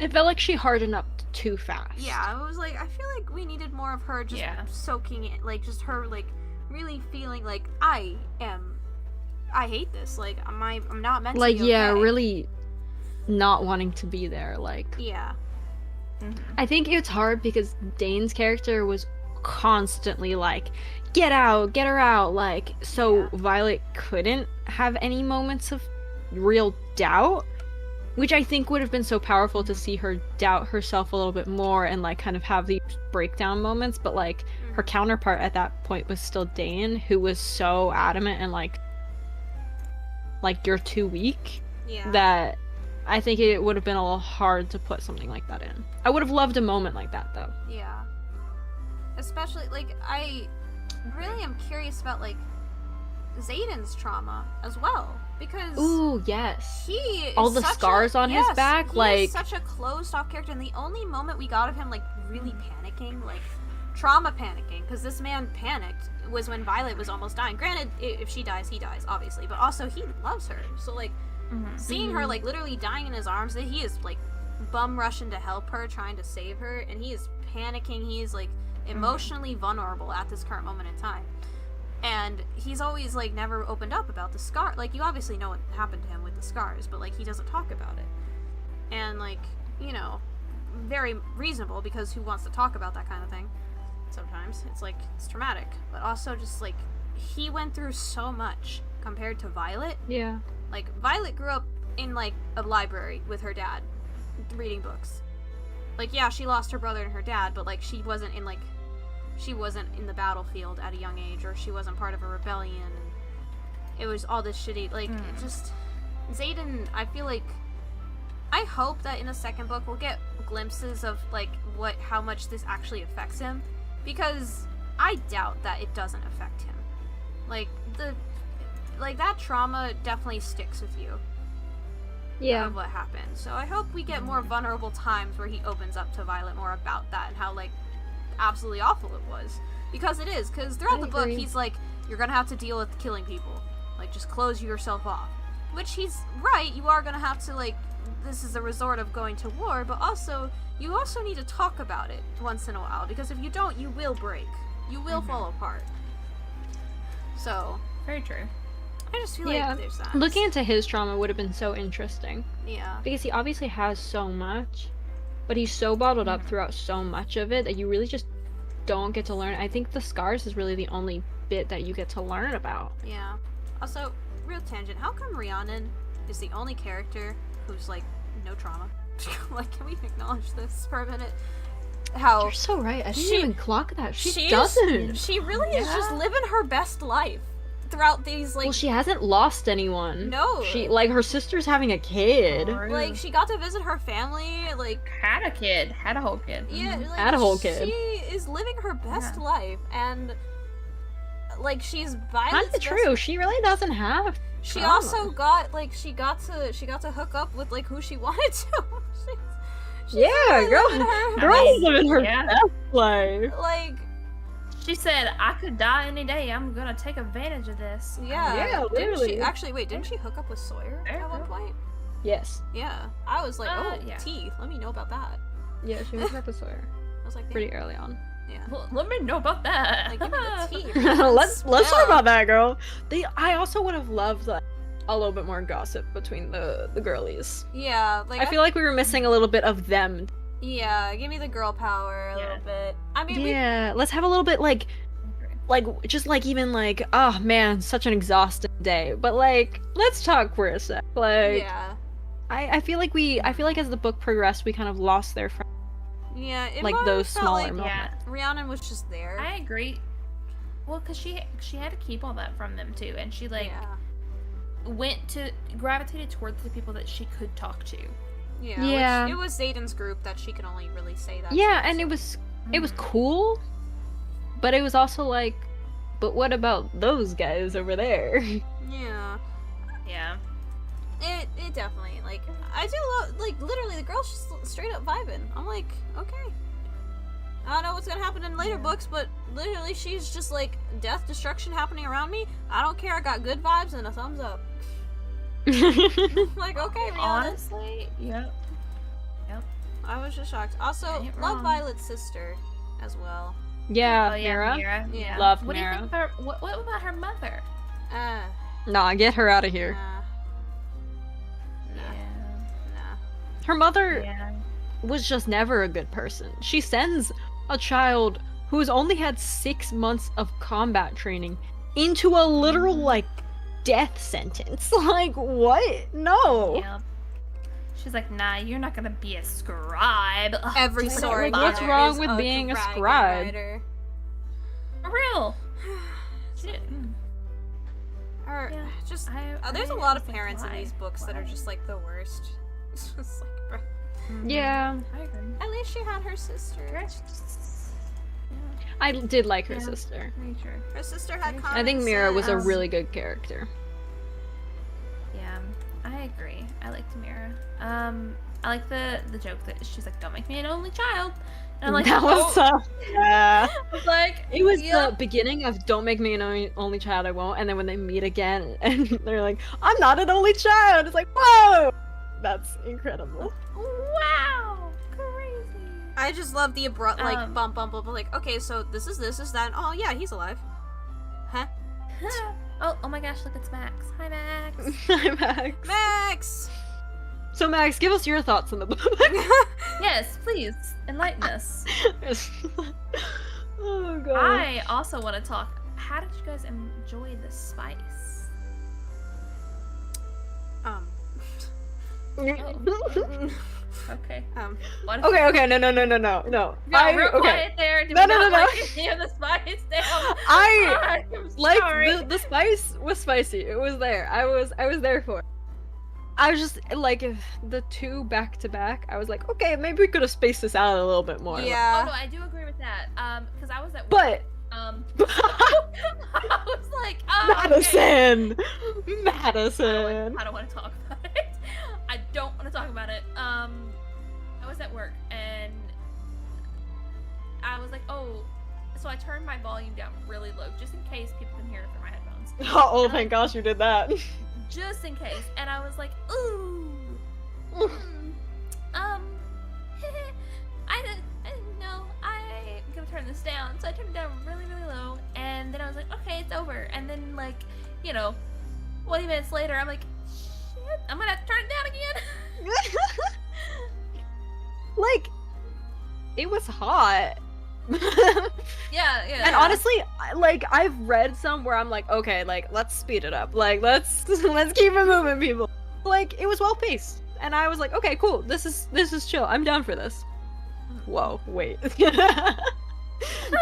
It felt like she hardened up too fast. Yeah, I was like, I feel like we needed more of her just soaking it, like just her like really feeling like I hate this, like I'm not meant Like to be okay. really not wanting to be there, like. Yeah. I think it's hard because Dane's character was constantly like, get out, get her out, like, so Violet couldn't have any moments of real doubt, which I think would have been so powerful to see her doubt herself a little bit more and like kind of have these breakdown moments, but like her counterpart at that point was still Dane, who was so adamant and like you're too weak that I think it would have been a little hard to put something like that in. I would have loved a moment like that, though. Yeah. Especially, like, I really am curious about, like, Xaden's trauma as well. Because... Ooh, yes. He is all the scars on his back, he like... is such a closed-off character, and the only moment we got of him, like, really panicking, like, trauma panicking, because this man panicked, was when Violet was almost dying. Granted, if she dies, he dies, obviously, but also he loves her. So, like, seeing her like literally dying in his arms, that he is like bum rushing to help her, trying to save her, and he is panicking. He is like emotionally vulnerable at this current moment in time, and he's always like never opened up about the scar. Like you obviously know what happened to him with the scars, but like he doesn't talk about it, and like you know, very reasonable, because who wants to talk about that kind of thing? Sometimes it's like it's traumatic, but also just like he went through so much compared to Violet. Yeah. Like, Violet grew up in, like, a library with her dad, reading books. Like, yeah, she lost her brother and her dad, but, like, she wasn't in the battlefield at a young age, or she wasn't part of a rebellion, and it was all this shitty, like, it just... Xaden, I feel like... I hope that in the second book we'll get glimpses of, like, how much this actually affects him, because I doubt that it doesn't affect him. Like, that trauma definitely sticks with you. Yeah. Of what happened. So I hope we get more vulnerable times where he opens up to Violet more about that and how, like, absolutely awful it was. Because it is. Because throughout the book, he's like, you're gonna have to deal with killing people. Like, just close yourself off. Which he's right. You are gonna have to, like, this is a resort of going to war, but also, you also need to talk about it once in a while. Because if you don't, you will break. You will fall apart. So... Very true. I just feel like there's that. Looking into his trauma would have been so interesting. Yeah. Because he obviously has so much. but he's so bottled up Mhm. throughout so much of it that you really just don't get to learn. I think the scars is really the only bit that you get to learn about. Yeah. Also, real tangent. How come Rhiannon is the only character who's like no trauma? Like, can we acknowledge this for a minute? How You're so right. I didn't she- even clock that. She she doesn't. She really is just living her best life throughout these like. Well, she hasn't lost anyone. No. She like her sister's having a kid. Like, she got to visit her family. Like, Had a kid. Had a whole kid. yeah, Mhm. like, Had a whole kid. She is living her best Yeah. life, and like she's Violet's Kind of best- true. She really doesn't have. She trauma. also got like she got to hook up with like who she wanted to. She's Yeah, really girl. living her Girl's mean, living her yeah. best life. like She said, "I could die any day. I'm gonna take advantage of this." yeah. Yeah, Didn't literally. she actually wait? Didn't she hook up with Sawyer Fair, at one fair. point? Yes. Yeah. I was like, oh, yeah. T. Let me know about that. Yeah, she was at the Sawyer I was like, pretty early on. yeah. Well, let me know about that. Like, give me the tea. let's talk Spill. about that, girl. I also would have loved like a little bit more gossip between the girlies. Yeah, like I feel like we were missing a little bit of them. yeah, give me the girl power a Yeah. little bit. I mean, we Yeah, let's have a little bit like just like even like oh man, such an exhausting day. But like let's talk for a sec. Like yeah. I feel like as the book progressed, we kind of lost their friends. Yeah, it Like more those felt smaller like moments. Yeah, Rhiannon was just there. I agree. Well, cause she had to keep all that from them too, and she like yeah. gravitated towards the people that she could talk to. Yeah. Yeah. Which, it was Zayden's group that she could only really say that. Yeah, to, and so- it was cool, but it was also like, but what about those guys over there? Yeah. Yeah. It definitely like I do love like literally the girl's just straight up vibing. I'm like, okay. I don't know what's gonna happen in later books, but literally she's just like death, destruction happening around me. I don't care. I got good vibes and a thumbs up. Like, okay, Rihanna. Honestly, yep. I was just shocked. Also, Ain't love wrong. Violet's sister as well. Yeah, Oh yeah, Mira. Mira. Yeah. Love What do you Mira. think about what about her mother? Uh, Nah, get her out of here. nah, Yeah. nah. Her mother Yeah. was just never a good person. She sends a child who's only had 6 months of combat training into a literal like death sentence. Like what? No. Yep. She's like, nah, you're not gonna be a scribe. Ugh, Every just sword. like, What's user wrong is with being a dragon scribe? rider. For real. So- Shit. Or Yeah. just I there's a I lot of was like, parents in why? these books that are Why? just like the worst. It's just like, bruh. Yeah. I agree. At least she had her sister. I did like her Yeah. sister. Very true. Her sister had I common I think Mira was a sense. really good character. Yeah, I agree. I liked Mira. I like the joke that she's like, "Don't make me an only child," and I'm like, that was yeah. I was like, It was yep. the beginning of "Don't make me an only child, I won't," and then when they meet again, and they're like, "I'm not an only child." It's like, whoa, that's incredible. Wow, crazy. I just love the abrupt like Um, bump, like, okay, so this is that. And, oh yeah, he's alive. Huh? Oh my gosh, look, it's Max. Hi, Max. Hi, Max. Max. So, Max, give us your thoughts on the book. Yes, please enlighten us. Oh god. I also want to talk. How did you guys enjoy the spice? Okay. What Okay, no. Got I, real okay. quiet there. Did No, we no, not no, no. like any of the spice down? I I'm like sorry. the spice was spicy. It was there. I was there for it. I was just like if the two back to back. I was like, okay, maybe we could have spaced this out a little bit more. Oh no, Yeah. I do agree with that. Because I was at work. But I was like, oh, okay. Madison, I Madison. don't want to talk about it. I don't want to talk about it. I was at work and I was like, oh, so I turned my volume down really low just in case people can hear it through my headphones. Oh, thank gosh you did that. Just in case. And I was like, ooh. I didn't know. I'm gonna turn this down. So I turned it down really, really low. And then I was like, okay, it's over. And then, like, 20 minutes later, I'm like, shit, I'm gonna have to turn it down again. Like it was hot. Yeah. And honestly, like I've read some where I'm like, okay, like let's speed it up. Like let's keep it moving, people. Like it was well paced. And I was like, okay, cool. This is chill. I'm down for this. Whoa, wait.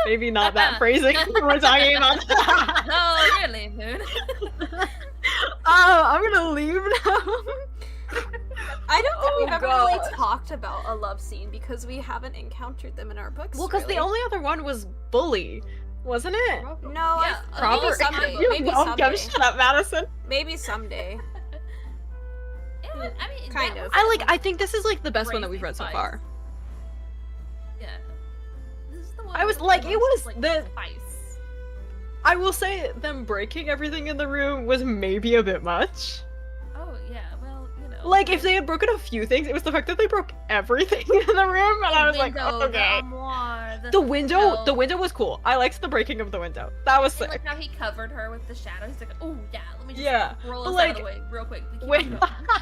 Maybe not that phrasing we're talking about. No, really, Moon. I'm gonna leave now. I don't think we've Oh, ever really God. talked about a love scene because we haven't encountered them in our books. Well, because the really. only other one was Bully, wasn't it? No, Yeah, maybe someday. You Maybe welcome. someday. Shut up, Madison. Maybe someday. Yeah, I mean, Kind that of. was I think this is like the best one that crazy we've read so spice. far. Yeah. This is the one I was with like, the it most, was like, the- spice. I will say them breaking everything in the room was maybe a bit much. Oh yeah, well, you know. Like if they had broken a few things, it was the fact that they broke everything in the room, and I was like, window, okay. the armoire, The window shelf. was cool. I liked the breaking of the window. That was And sick. like how he covered her with the shadow. He's like, oh yeah, let me just Yeah, roll but, us out like, of the way real quick. We keep When on going.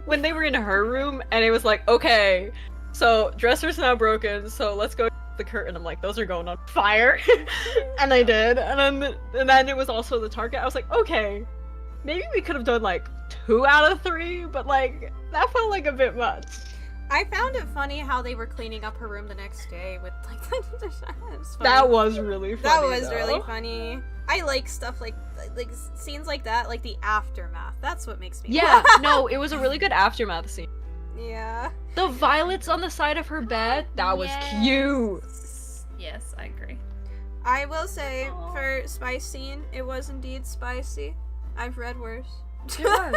when they were in her room, and it was like, okay, so dresser's now broken, so let's go the curtain. I'm like, those are going on fire, and they did. And then it was also the target. I was like, okay, maybe we could have done like 2 out of 3, but like that felt like a bit much. I found it funny how they were cleaning up her room the next day with like the That was really funny. That was though. really funny. I like stuff like scenes like that, like the aftermath. That's what makes me Yeah, no, it was a really good aftermath scene. Yeah. The violets on the side of her bed, that was Yes. cute. Yes, I agree. I will say for spice scene, it was indeed spicy. I've read worse. It was.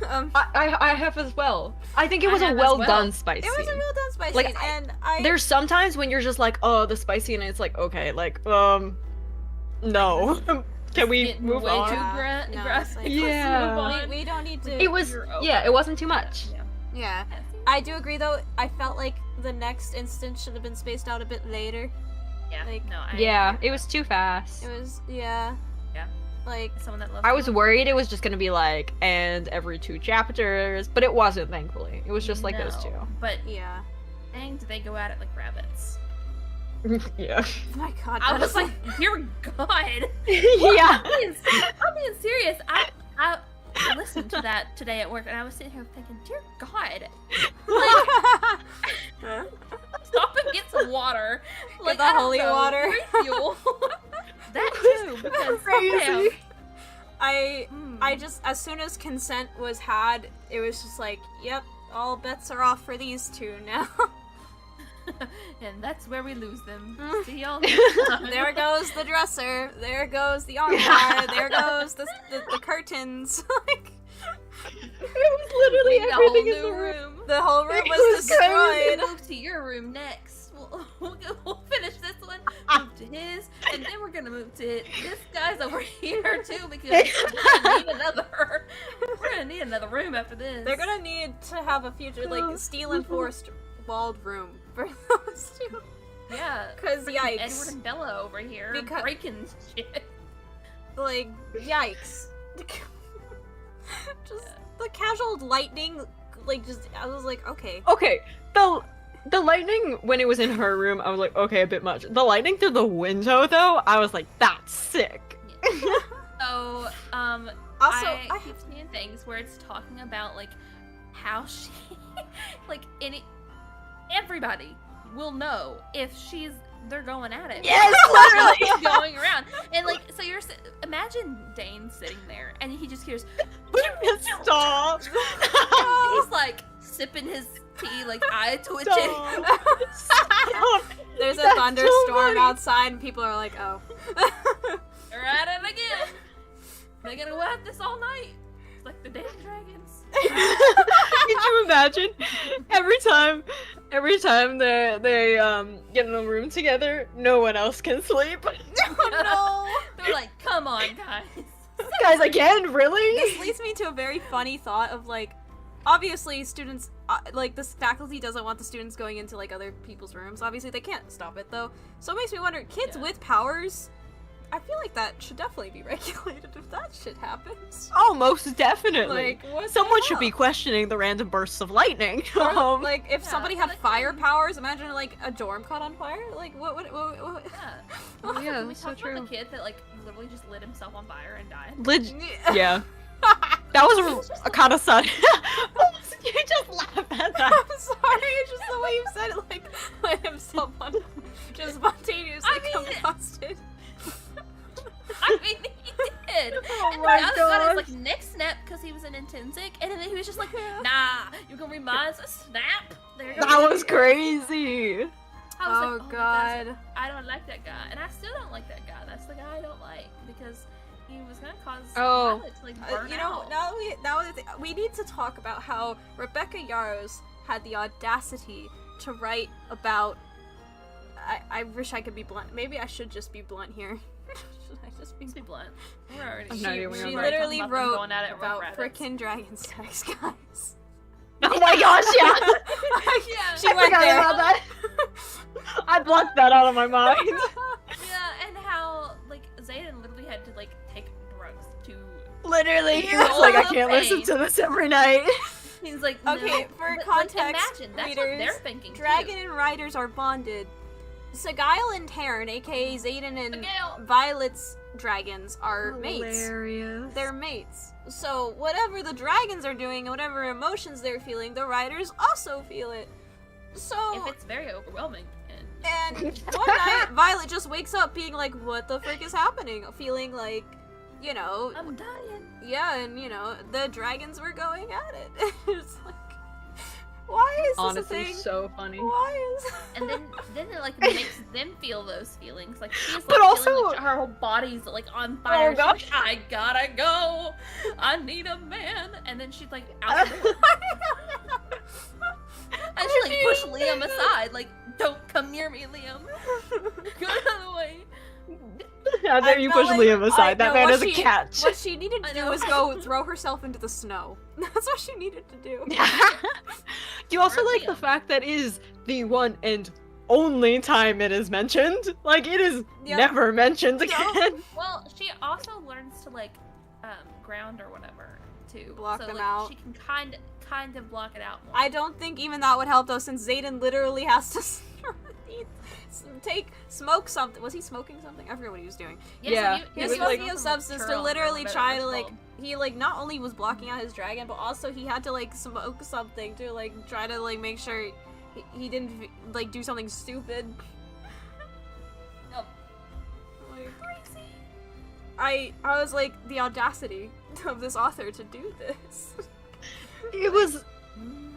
I have as well. I think it I was a have as well well. done spice It was a scene. real done spice Like, scene, and I There's sometimes when you're just like, oh, the spicy, and it's like, okay, like, no. Can we Getting move way on? too Yeah, gra- no, grass- it's like- let's Yeah. move on. we don't need to. It was, You're over yeah, it. it wasn't too much. Yeah. Yeah. Yeah. I do agree though. I felt like the next instance should have been spaced out a bit later. Yeah. Like- No, I Yeah, agree. it was too fast. It was yeah. Yeah. Like Someone that loves I was them. worried it was just gonna be like, and every 2 chapters, but it wasn't, thankfully. It was just like those No, But yeah. dang, do they go at it like rabbits? 2. Yeah. Oh my god. I that was is like, dear God. Yeah. I'm being serious. I listened to that today at work, and I was sitting here thinking, dear God, stop and get some water. Like the I don't holy know, water. refuel. That too, because Crazy. I just as soon as consent was had, it was just like, yep, all bets are off for these two now. and that's where we lose them. Mm. See y'all next time. There goes the dresser. There goes the armoire. There goes the curtains. Like It was literally We got a whole everything in new the room. the whole room It was was destroyed. We'll move to your room next. We'll finish this one, move to his, and then we're gonna move to this guy's over here too because we're gonna need another. We're gonna need another room after this. They're gonna need to have a future like steel enforced walled room for those two. yeah. 'Cause freaking yikes. Edward and Bella over here Because- breaking shit. Like yikes. Just the casual lightning, like just I was like, okay. Okay, the lightning when it was in her room, I was like, okay, a bit much. The lightning through the window, though, I was like, that's sick. So, Also, I keep seeing things where it's talking about like how she, like everybody will know if they're going at it. Yes, She's going around, and like so imagine Dane sitting there, and he just hears, Stop. he's like sipping his tea, like eye twitching. Stop. There's a That's so thunderstorm funny. outside, and people are like, oh. They're at it again. They're gonna go at this all night. It's like the damn dragons. Could you imagine? Every time they get in a room together, no one else can sleep. Oh They're like, come on, guys. Guys, again, really? This leads me to a very funny thought of like, obviously students, like this faculty doesn't want the students going into like other people's rooms. Obviously they can't stop it though. So it makes me wonder, kids Yeah. with powers, I feel like that should definitely be regulated if that shit happens. Oh, most definitely. Like, what the Someone should be hell? questioning the random bursts of lightning. Or, like, if yeah, somebody I had feel like fire we- powers, imagine, like, a dorm caught on fire? Like, what? Yeah. Oh, yeah, Can we that's so talk about true. the kid that like literally just lit himself on fire and died? Yeah. That was a kind of sudden. You just laugh at that. I'm sorry, it's just the way you said it, like, let himself on, just spontaneously I mean- combusted. I mean, he did. Oh and my the other got his gosh. like neck snap because he was an intensic, and then he was just like, "Nah, you gonna read mine? A snap." There you go. That was crazy. I was Oh, like, god. I don't like that guy, and I still don't like that guy. That's the guy I don't like because he was gonna cause Oh. Violet to like burn You know, out. we need to talk about how Rebecca Yarros had the audacity to write about. I wish I could be blunt. Maybe I should just be blunt here. Should I just be Let's be blunt. We're already. I'm not even She gonna literally talking about them wrote going at it with about rabbits. frickin' dragon sex, guys. Oh my gosh, yeah. Yeah. She I went forgot there. about that. I blocked that out of my mind. Yeah, and how like Zayden literally had to like take drugs to. Literally, he You're was like, I all can't listen pain. to this every night. He's like, Okay, no. for But, context, like, imagine that's what readers, they're thinking. Dragon too. and Riders are bonded. Sagail and Terran, aka Zayden and Miguel. Violet's dragons, are mates. Hilarious. They're mates. So whatever the dragons are doing and whatever emotions they're feeling, the riders also feel it. So If it's very overwhelming. And and one night Violet just wakes up being like, what the frick is happening? Feeling like, you know, I'm dying. yeah, and you know, the dragons were going at it. It's like, why is this a Honestly, thing? so funny. Why is And then it like makes them feel those feelings. Like she's like But feeling also- like her whole body's like on fire. She's gosh. like, I gotta go. I need a man. And then she's like out the door. And she like pushed Liam aside, like, don't come near me, Liam. Go out of the way. How dare I you felt push like- Liam aside? I That know man what is a she- catch. What she needed I to do know. was go throw herself into the snow. That's what she needed to do. Do you also Or like the Liam. fact that it is the one and only time it is mentioned? Like, it is Yeah. never mentioned No. again. Well, she also learns to like ground or whatever too. Block so, them like, out. She can kind of block it out more. I don't think even that would help though, since Zayden literally has to smoke something. Was he smoking something? I forget what he was doing. Yeah. so He It was was smoking like- a substance to Churl or literally whatever try it's to like. called. He like not only was blocking out his dragon, but also he had to like smoke something to like try to like make sure he didn't like do something stupid. Yep. Like, Crazy. I was like the audacity of this author to do this. It was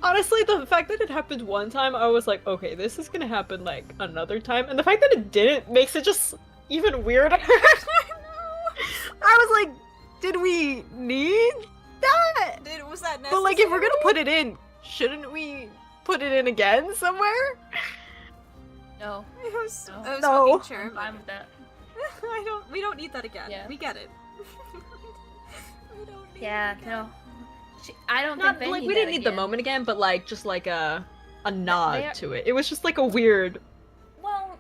honestly the fact that it happened one time. I was like, okay, this is gonna happen like another time, and the fact that it didn't makes it just even weirder. I was like, did we need that? Was that necessary? But like, if we're gonna put it in, shouldn't we put it in again somewhere? No, It was, No. it was No. fucking I'm Sherm. fine with that. We don't need that again. Yeah. We get it. We don't need Yeah, it again. no. I don't Not think they like need we that didn't need the again. moment again, but like just like a nod They are- to it. It was just like a weird. Well,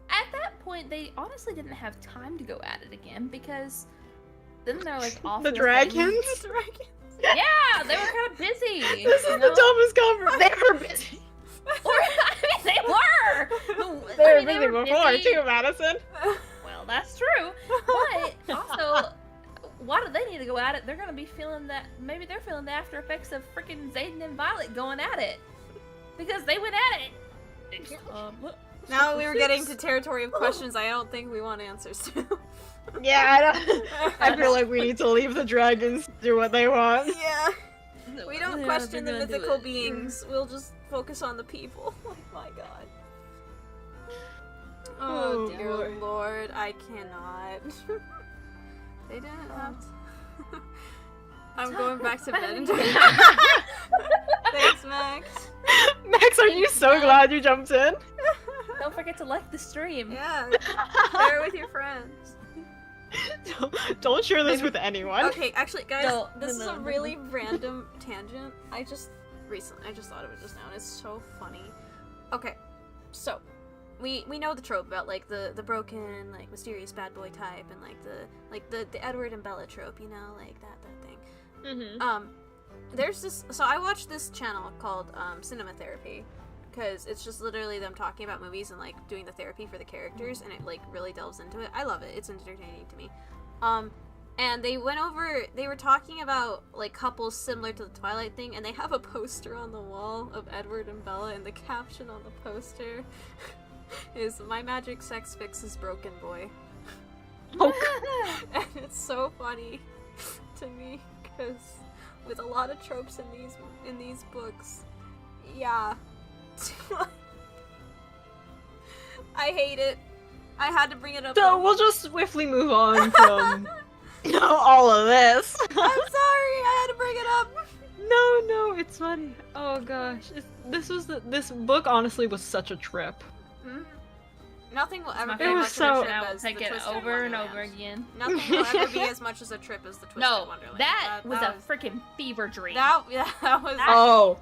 at that point, they honestly didn't have time to go at it again because then they're like off. The with dragons. things. The dragon. Yeah, they were kind of busy. This is you the know? dumbest conversation. They were busy. Or, I mean, they were. They I were mean, busy before busy. too, Madison. Well, that's true. But also, why do they need to go at it? They're gonna be feeling that. Maybe they're feeling the after effects of freaking Zayden and Violet going at it because they went at it. Now we were getting to territory of questions I don't think we want answers to. Yeah, I don't. I feel like we need to leave the dragons do what they want. Yeah. We don't Yeah, question they're the gonna do mythical it. beings. We'll just focus on the people. Oh my god. Oh, Oh, dear boy. lord, I cannot. They didn't have to. I'm going back to bed. Thanks, Max. Max, are you so glad you jumped in? Don't forget to like the stream. Yeah, share it with your friends. Don't share this with anyone. Okay, actually, guys, No, this no, is no, a no. really random tangent. I just thought of it just now, and it's so funny. Okay, so we know the trope about like the broken, like mysterious bad boy type, and like the Edward and Bella trope, you know, like that thing. Mm-hmm. There's this. So I watched this channel called Cinema Therapy, because it's just literally them talking about movies and like doing the therapy for the characters, and it like really delves into it. I love it. It's entertaining to me. And they were talking about like couples similar to the Twilight thing, and they have a poster on the wall of Edward and Bella, and the caption on the poster is "My magic sex fix is broken boy." Oh, And it's so funny to me because with a lot of tropes in these books, yeah, I hate it. I had to bring it up. so we'll just swiftly move on from all of this. I'm sorry, I had to bring it up. No, it's funny. Oh gosh, this book honestly was such a trip. Mhm. Nothing will ever My be It as was much so- of a trip I will as take the it Twisted over and Wonderland. over again. Nothing will ever be as much as a trip as the Twisted No, Wonderland. that was a freaking fever dream. that was Oh,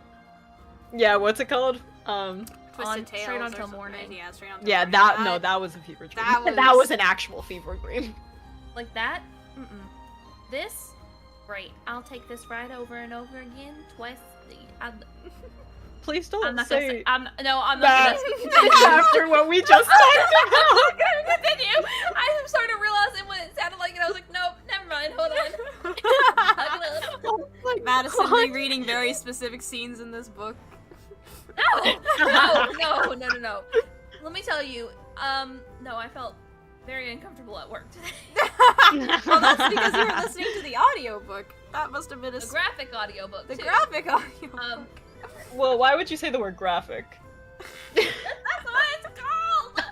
yeah. What's it called? Twisted on Tales Straight or On Till something. Morning. Yeah, Straight On Till Yeah, Morning. that was a fever dream. that was- that was an actual fever dream. Like that. Mm-mm. This, great. I'll take this ride over and over again. Twice. Please don't I'm not gonna say say. I'm not that gonna after what we just talked I'm about. not gonna continue. I'm starting to realize it when it sounded like it. I was like, nope, never mind. Hold on. Hug it up. Oh my Madison God. rereading very specific scenes in this book. No. Let me tell you. No, I felt very uncomfortable at work today. Well, that's because you were listening to the audiobook. That must have been The graphic audiobook. the too. graphic audiobook. Well, why would you say the word graphic? That's what it's called.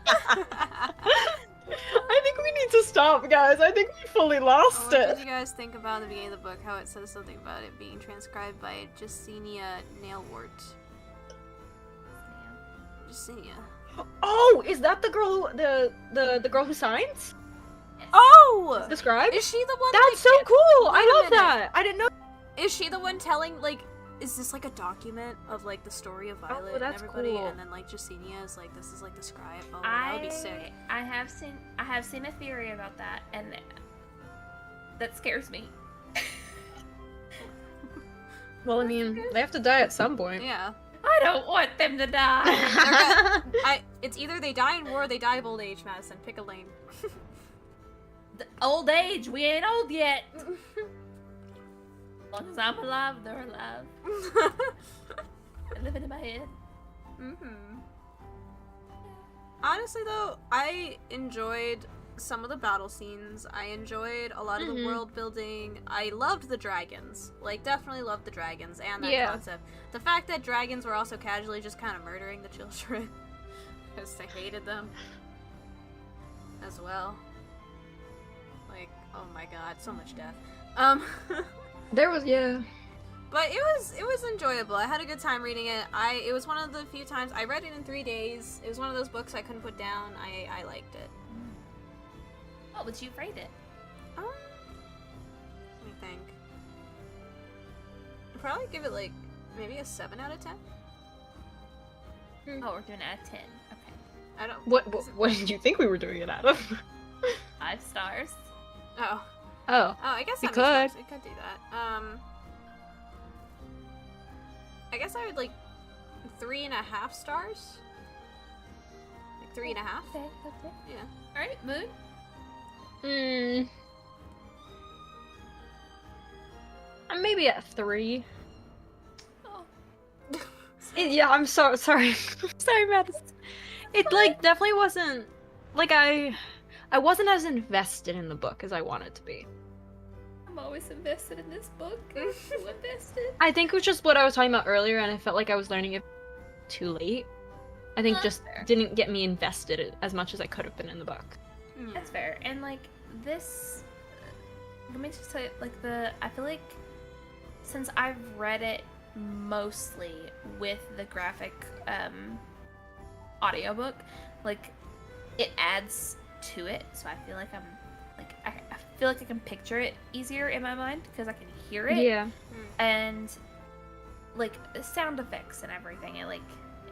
I think we need to stop, guys. I think we fully lost What did it. you guys think about the beginning of the book? How it says something about it being transcribed by Justinia Nailwort. Justinia. Oh, is that the girl? The girl who signs? Oh! The scribe? Is she the one? That's so that, cool. Wait I a love minute. that. I didn't know. Is she the one telling like? Is this like a document of like the story of Violet and that's everybody, cool. and then like Justinia is like this is like the scribe? Oh, that would be sick. I have seen a theory about that, and that scares me. Well, I mean, they have to die at some point. Yeah. I don't want them to die. It's either they die in war or they die of old age, Madison. Pick a lane. The old age, we ain't old yet. As long as I'm alive, they're alive. I live it in my head. Honestly, though, I enjoyed some of the battle scenes. I enjoyed a lot of the world building. I loved the dragons. Like, definitely loved the dragons and that Yeah. concept. The fact that dragons were also casually just kind of murdering the children because they hated them as well. Like, oh my god, so much death. There was, yeah. But it was enjoyable. I had a good time reading it. It was one of the few times I read it in 3 days. It was one of those books I couldn't put down. I liked it. What would you rate it? Let me think. I'd probably give it like maybe a 7 out of 10. Oh, we're doing it out of 10. Okay. I don't. What did you think we were doing it out of? 5 stars. Oh. Oh. Oh, I guess We that makes sense. could. It could do that. I guess I would like 3.5 stars. Like 3.5. Okay. Yeah. All right, Moon. Maybe at 3. Oh. Yeah, I'm sorry. Sorry, Madison. It like definitely wasn't like I wasn't as invested in the book as I wanted to be. I'm always invested in this book. I'm so invested. I think it was just what I was talking about earlier, and I felt like I was learning it too late. I think That's just fair. didn't get me invested as much as I could have been in the book. That's fair. And like this, let me just tell you, like I feel like since I've read it mostly with the graphic audiobook, like it adds to it. So I feel like I feel like I can picture it easier in my mind because I can hear it. Yeah. And like sound effects and everything.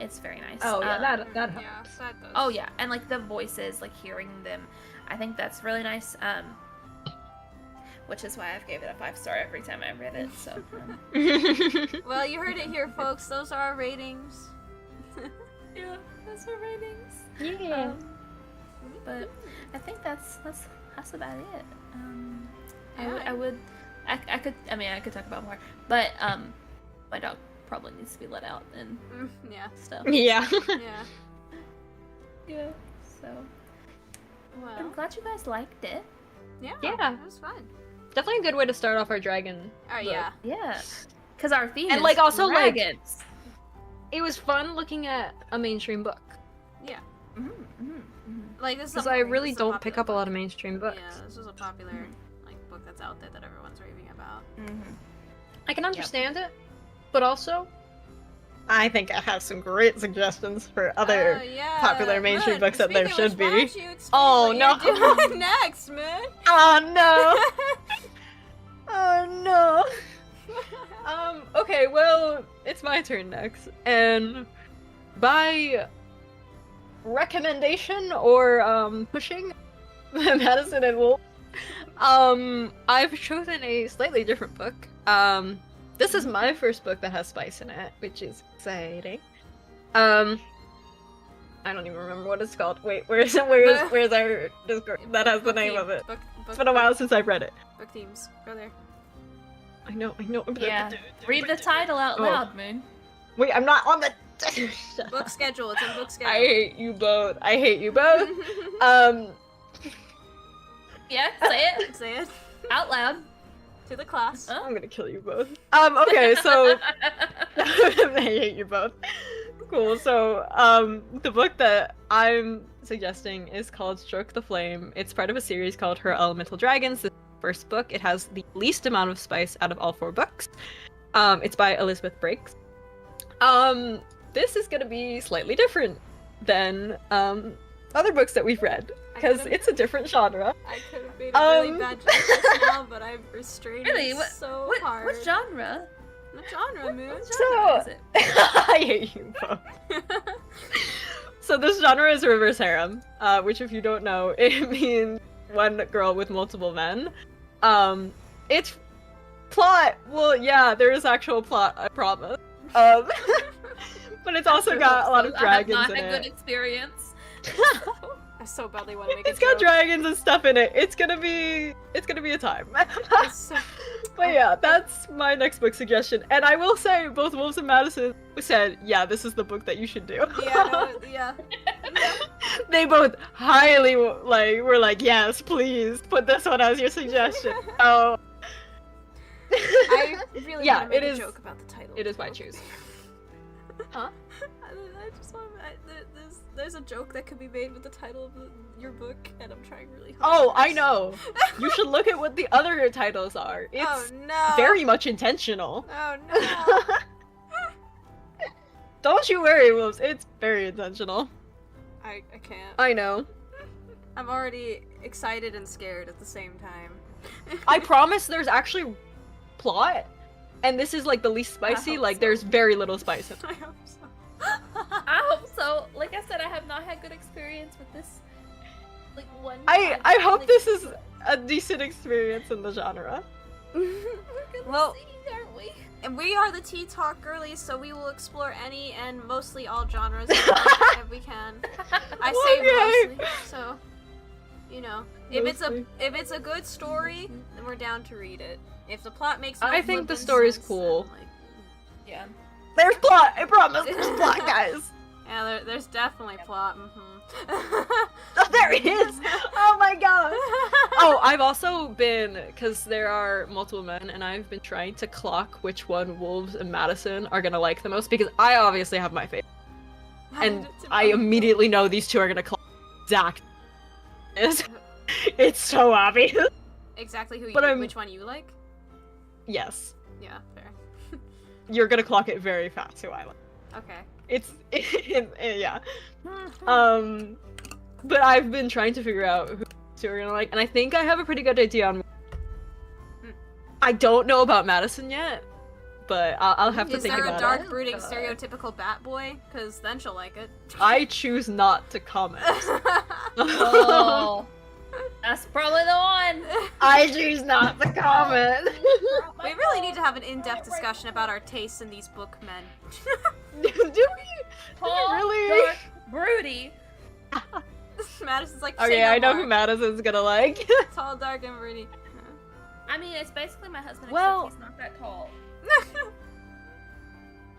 It's very nice. Oh yeah, that Yeah, helps. that does. Oh yeah, and like the voices, like hearing them, I think that's really nice. Which is why I've gave it a 5-star every time I read it. So. Well, you heard it here, folks. Those are our ratings. Yeah, that's our ratings. Yeah. But I think that's about it. Yeah. I could talk about more, but my dog probably needs to be let out and Yeah. stuff. Yeah. Yeah. Yeah. So Well. I'm glad you guys liked it. Yeah. Yeah. It was fun. Definitely a good way to start off our dragon. Oh book. yeah. Yeah. Because our theme And, is like, also, like- dragons. It was fun looking at a mainstream book. Yeah. Mm-hmm. Like this. Is Because a- I this really is don't pick popular up a lot book. of mainstream books. Yeah, this is a popular like book that's out there that everyone's raving about. Mm-hmm. I can understand it, but also, I think I have some great suggestions for other Yeah. popular mainstream Look, books that there speaking of should which, why be. don't you explain Oh, what no. you're doing next, man? Oh no! Oh no! Okay, well, it's my turn next. And by recommendation or pushing Madison and Wolf, I've chosen a slightly different book. This is my first book that has spice in it, which is exciting. I don't even remember what it's called. Wait, where's our Discord that has the Book name theme. of it? Book, It's been a while since I've read it. Book themes. Go there. I know. Yeah. Read the title out Oh. loud, Moon. Wait, I'm not on the. Book schedule. It's in book schedule. I hate you both. I hate you both. Yeah, say it Say it out loud. to the class. Huh? I'm gonna kill you both. Okay, so I hate you both. Cool. So, the book that I'm suggesting is called Stroke the Flame. It's part of a series called Her Elemental Dragons. This is the first book. It has the least amount of spice out of all 4 books. It's by Elizabeth Briggs. This is gonna be slightly different than other books that we've read because could've- it's a different genre. I could have made a really bad joke just now, but I'm restraining Really? What- so What hard. what genre? What genre, Moon? What So- genre is it? I hate you both. So this genre is reverse harem, which if you don't know, it means one girl with multiple men. It's plot. Well, yeah, there is actual plot. I promise. But it's also got a lot of dragons I have in not had good it. experience. I so badly want to make It's a got joke. dragons and stuff in it. It's gonna be a time. It's so- But yeah, that's my next book suggestion. And I will say, both Wolves and Madison said, yeah, this is the book that you should do. Yeah, no, yeah. They both highly were like, yes, please put this one as your suggestion. Oh, I really Yeah, want to make it a is- joke about the title. it of is the my book. choose. Huh? I just want. There's a joke that could be made with the title of your book, and I'm trying really hard. Oh, I know. You should look at what the other titles are. It's Oh no. very much intentional. Oh no. Don't you worry, Wolves. It's very intentional. I can't. I know. I'm already excited and scared at the same time. I promise there's actually plot, and this is like the least spicy. hope Like so. there's very little spice in it. I hope so. I hope so. Like I said, I have not had good experience with this. Like one. I hope this is a decent experience in the genre. Well, see, aren't we? and we are the Tea Talk girlies, so we will explore any and mostly all genres if we can. I say Okay. mostly, so you know, if Mostly. it's a good story, then we're down to read it. If the plot makes no I think the flippin' story's sense, cool. then, like, Yeah. There's plot. I promise. There's plot, guys. yeah, there's definitely plot. Oh, there it is. Oh my god. Oh, I've also been, because there are multiple men, and I've been trying to clock which one Wolves and Madison are gonna like the most, because I obviously have my favorite, and I immediately know these two are gonna clock exact. It's so obvious. exactly who But you, I'm- which one you like. Yes, Yeah, fair. you're gonna clock it very fast. Who I like. Okay. It's yeah. But I've been trying to figure out who two are gonna like, and I think I have a pretty good idea on. I don't know about Madison yet, but I'll have to Is think there a about dark, it. brooding, God. stereotypical bat boy? Because then she'll like it. I choose not to comment. Oh, that's probably the one. I choose not to comment. We really need to have an in-depth discussion about our tastes in these book men. Do we? Tall, Really? dark, broody. Madison's like, Okay, say no I know more. who Madison's gonna like. Tall, dark, and broody. I mean, it's basically my husband, Well- except he's not that tall.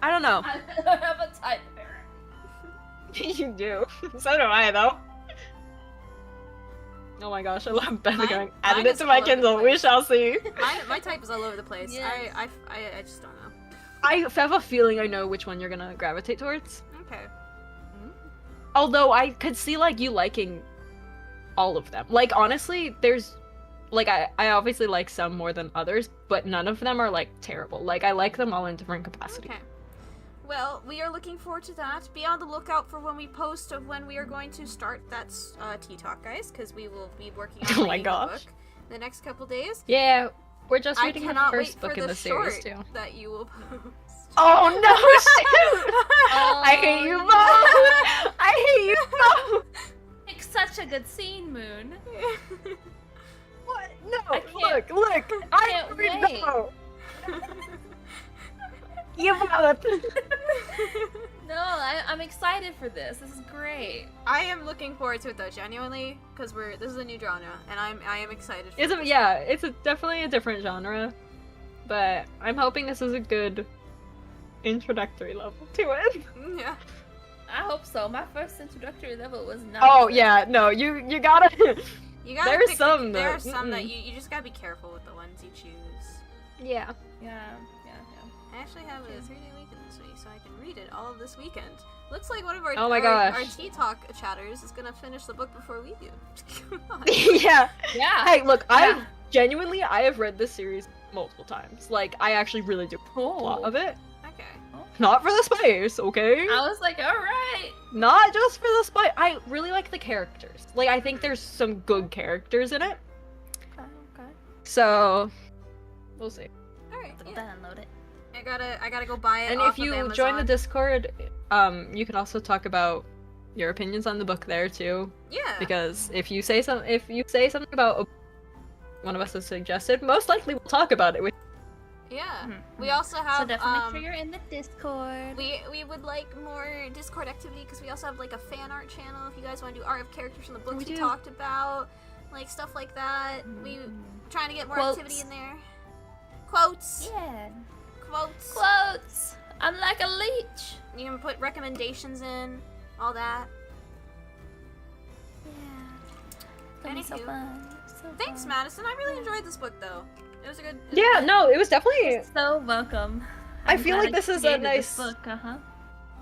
I don't know. I have a type, apparently. You do. So do I, though. Oh my gosh, I love Beth Mine- going, added mine it is to all my over the Kindle, we place. shall see. My type is all over the place. Yes. I just don't know. I have a feeling I know which one you're gonna gravitate towards. Okay. Although I could see, like, you liking all of them. Like, honestly, there's... Like, I obviously like some more than others, but none of them are, like, terrible. Like, I like them all in different capacities. Okay. Well, we are looking forward to that. Be on the lookout for when we post of when we are going to start that tea talk, guys, because we will be working on Oh my writing the gosh. book the next couple days. Yeah, we're just I reading the cannot first wait book for in the the series, short too. that you will post. Oh no, shoot! I hate you Oh, both! I hate you both! It's such a good scene, Moon. What? No, I can't- look! I can't read wait. no! You both! No, I'm excited for this. This is great. I am looking forward to it though, genuinely, because this is a new genre, and I am excited. For It's this. it's definitely a different genre, but I'm hoping this is a good introductory level to it. Yeah. I hope so. My first introductory level was not. Oh good. yeah, no, you gotta. You gotta There's pick some there that- are some that mm-mm. you just gotta be careful with the ones you choose. Yeah. Yeah. I actually have a 3-day weekend this week, so I can read it all of this weekend. Looks like one of our Oh my our gosh. tea talk chatters is gonna finish the book before we do. Come on. Yeah. Yeah. Hey, look, I Yeah. genuinely have read this series multiple times. Like, I actually really do a lot of it. Okay. Not for the spice, okay? I was like, all right. Not just for the spice. I really like the characters. Like, I think there's some good characters in it. Okay. So, we'll see. All right. I'll Yeah. download it. I gotta go buy it. And off if you of join the Amazon. Discord, you can also talk about your opinions on the book there too. Yeah. Because if you say something about one of us has suggested, most likely we'll talk about it with. Yeah. Mhm. We also have So definitely make sure you're in the Discord. we would like more Discord activity because we also have like a fan art channel if you guys want to do art of characters from the books we do. talked about, like stuff like that. We trying to get more Quotes. activity in there. Quotes. Yeah. Quotes. Quotes. I'm like a leech. You can put recommendations in, all that. Yeah. Gonna be so Anywho. fun. So Thanks, fun. Madison. I really enjoyed this book though. It was a good. Yeah, no, it was definitely You're so welcome. I I'm feel glad like this is a created nice- this book. Uh-huh.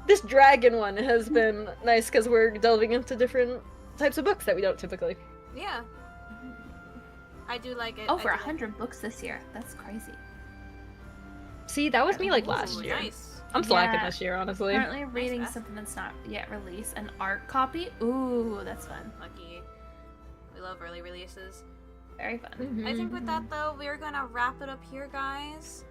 this dragon one has been nice because we're delving into different types of books that we don't typically. Yeah. I do like it. Over I do like 100 books this year. That's crazy. See, that was me like Ooh, last year. Nice. I'm slacking Yeah. this year, honestly. Currently reading Beth. something that's not yet released. An art copy. Ooh, that's fun. Lucky. We love early releases. Very fun. Mhm. I think with that though, we're gonna wrap it up here, guys.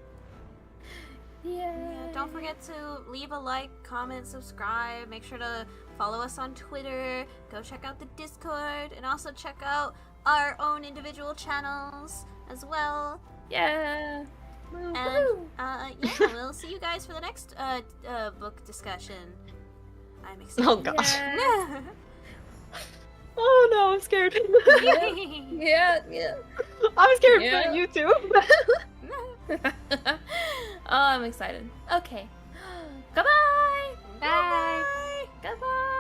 Yeah. Yeah, don't forget to leave a like, comment, subscribe. Make sure to follow us on Twitter. Go check out the Discord, and also check out our own individual channels as well. Yeah. And yeah, we'll see you guys for the next book discussion. I'm excited. Oh gosh. Yeah. Oh no, I'm scared. Yeah. Yeah. I'm scared Yeah. for you too. Oh, I'm excited. Okay. Goodbye. Bye. Goodbye.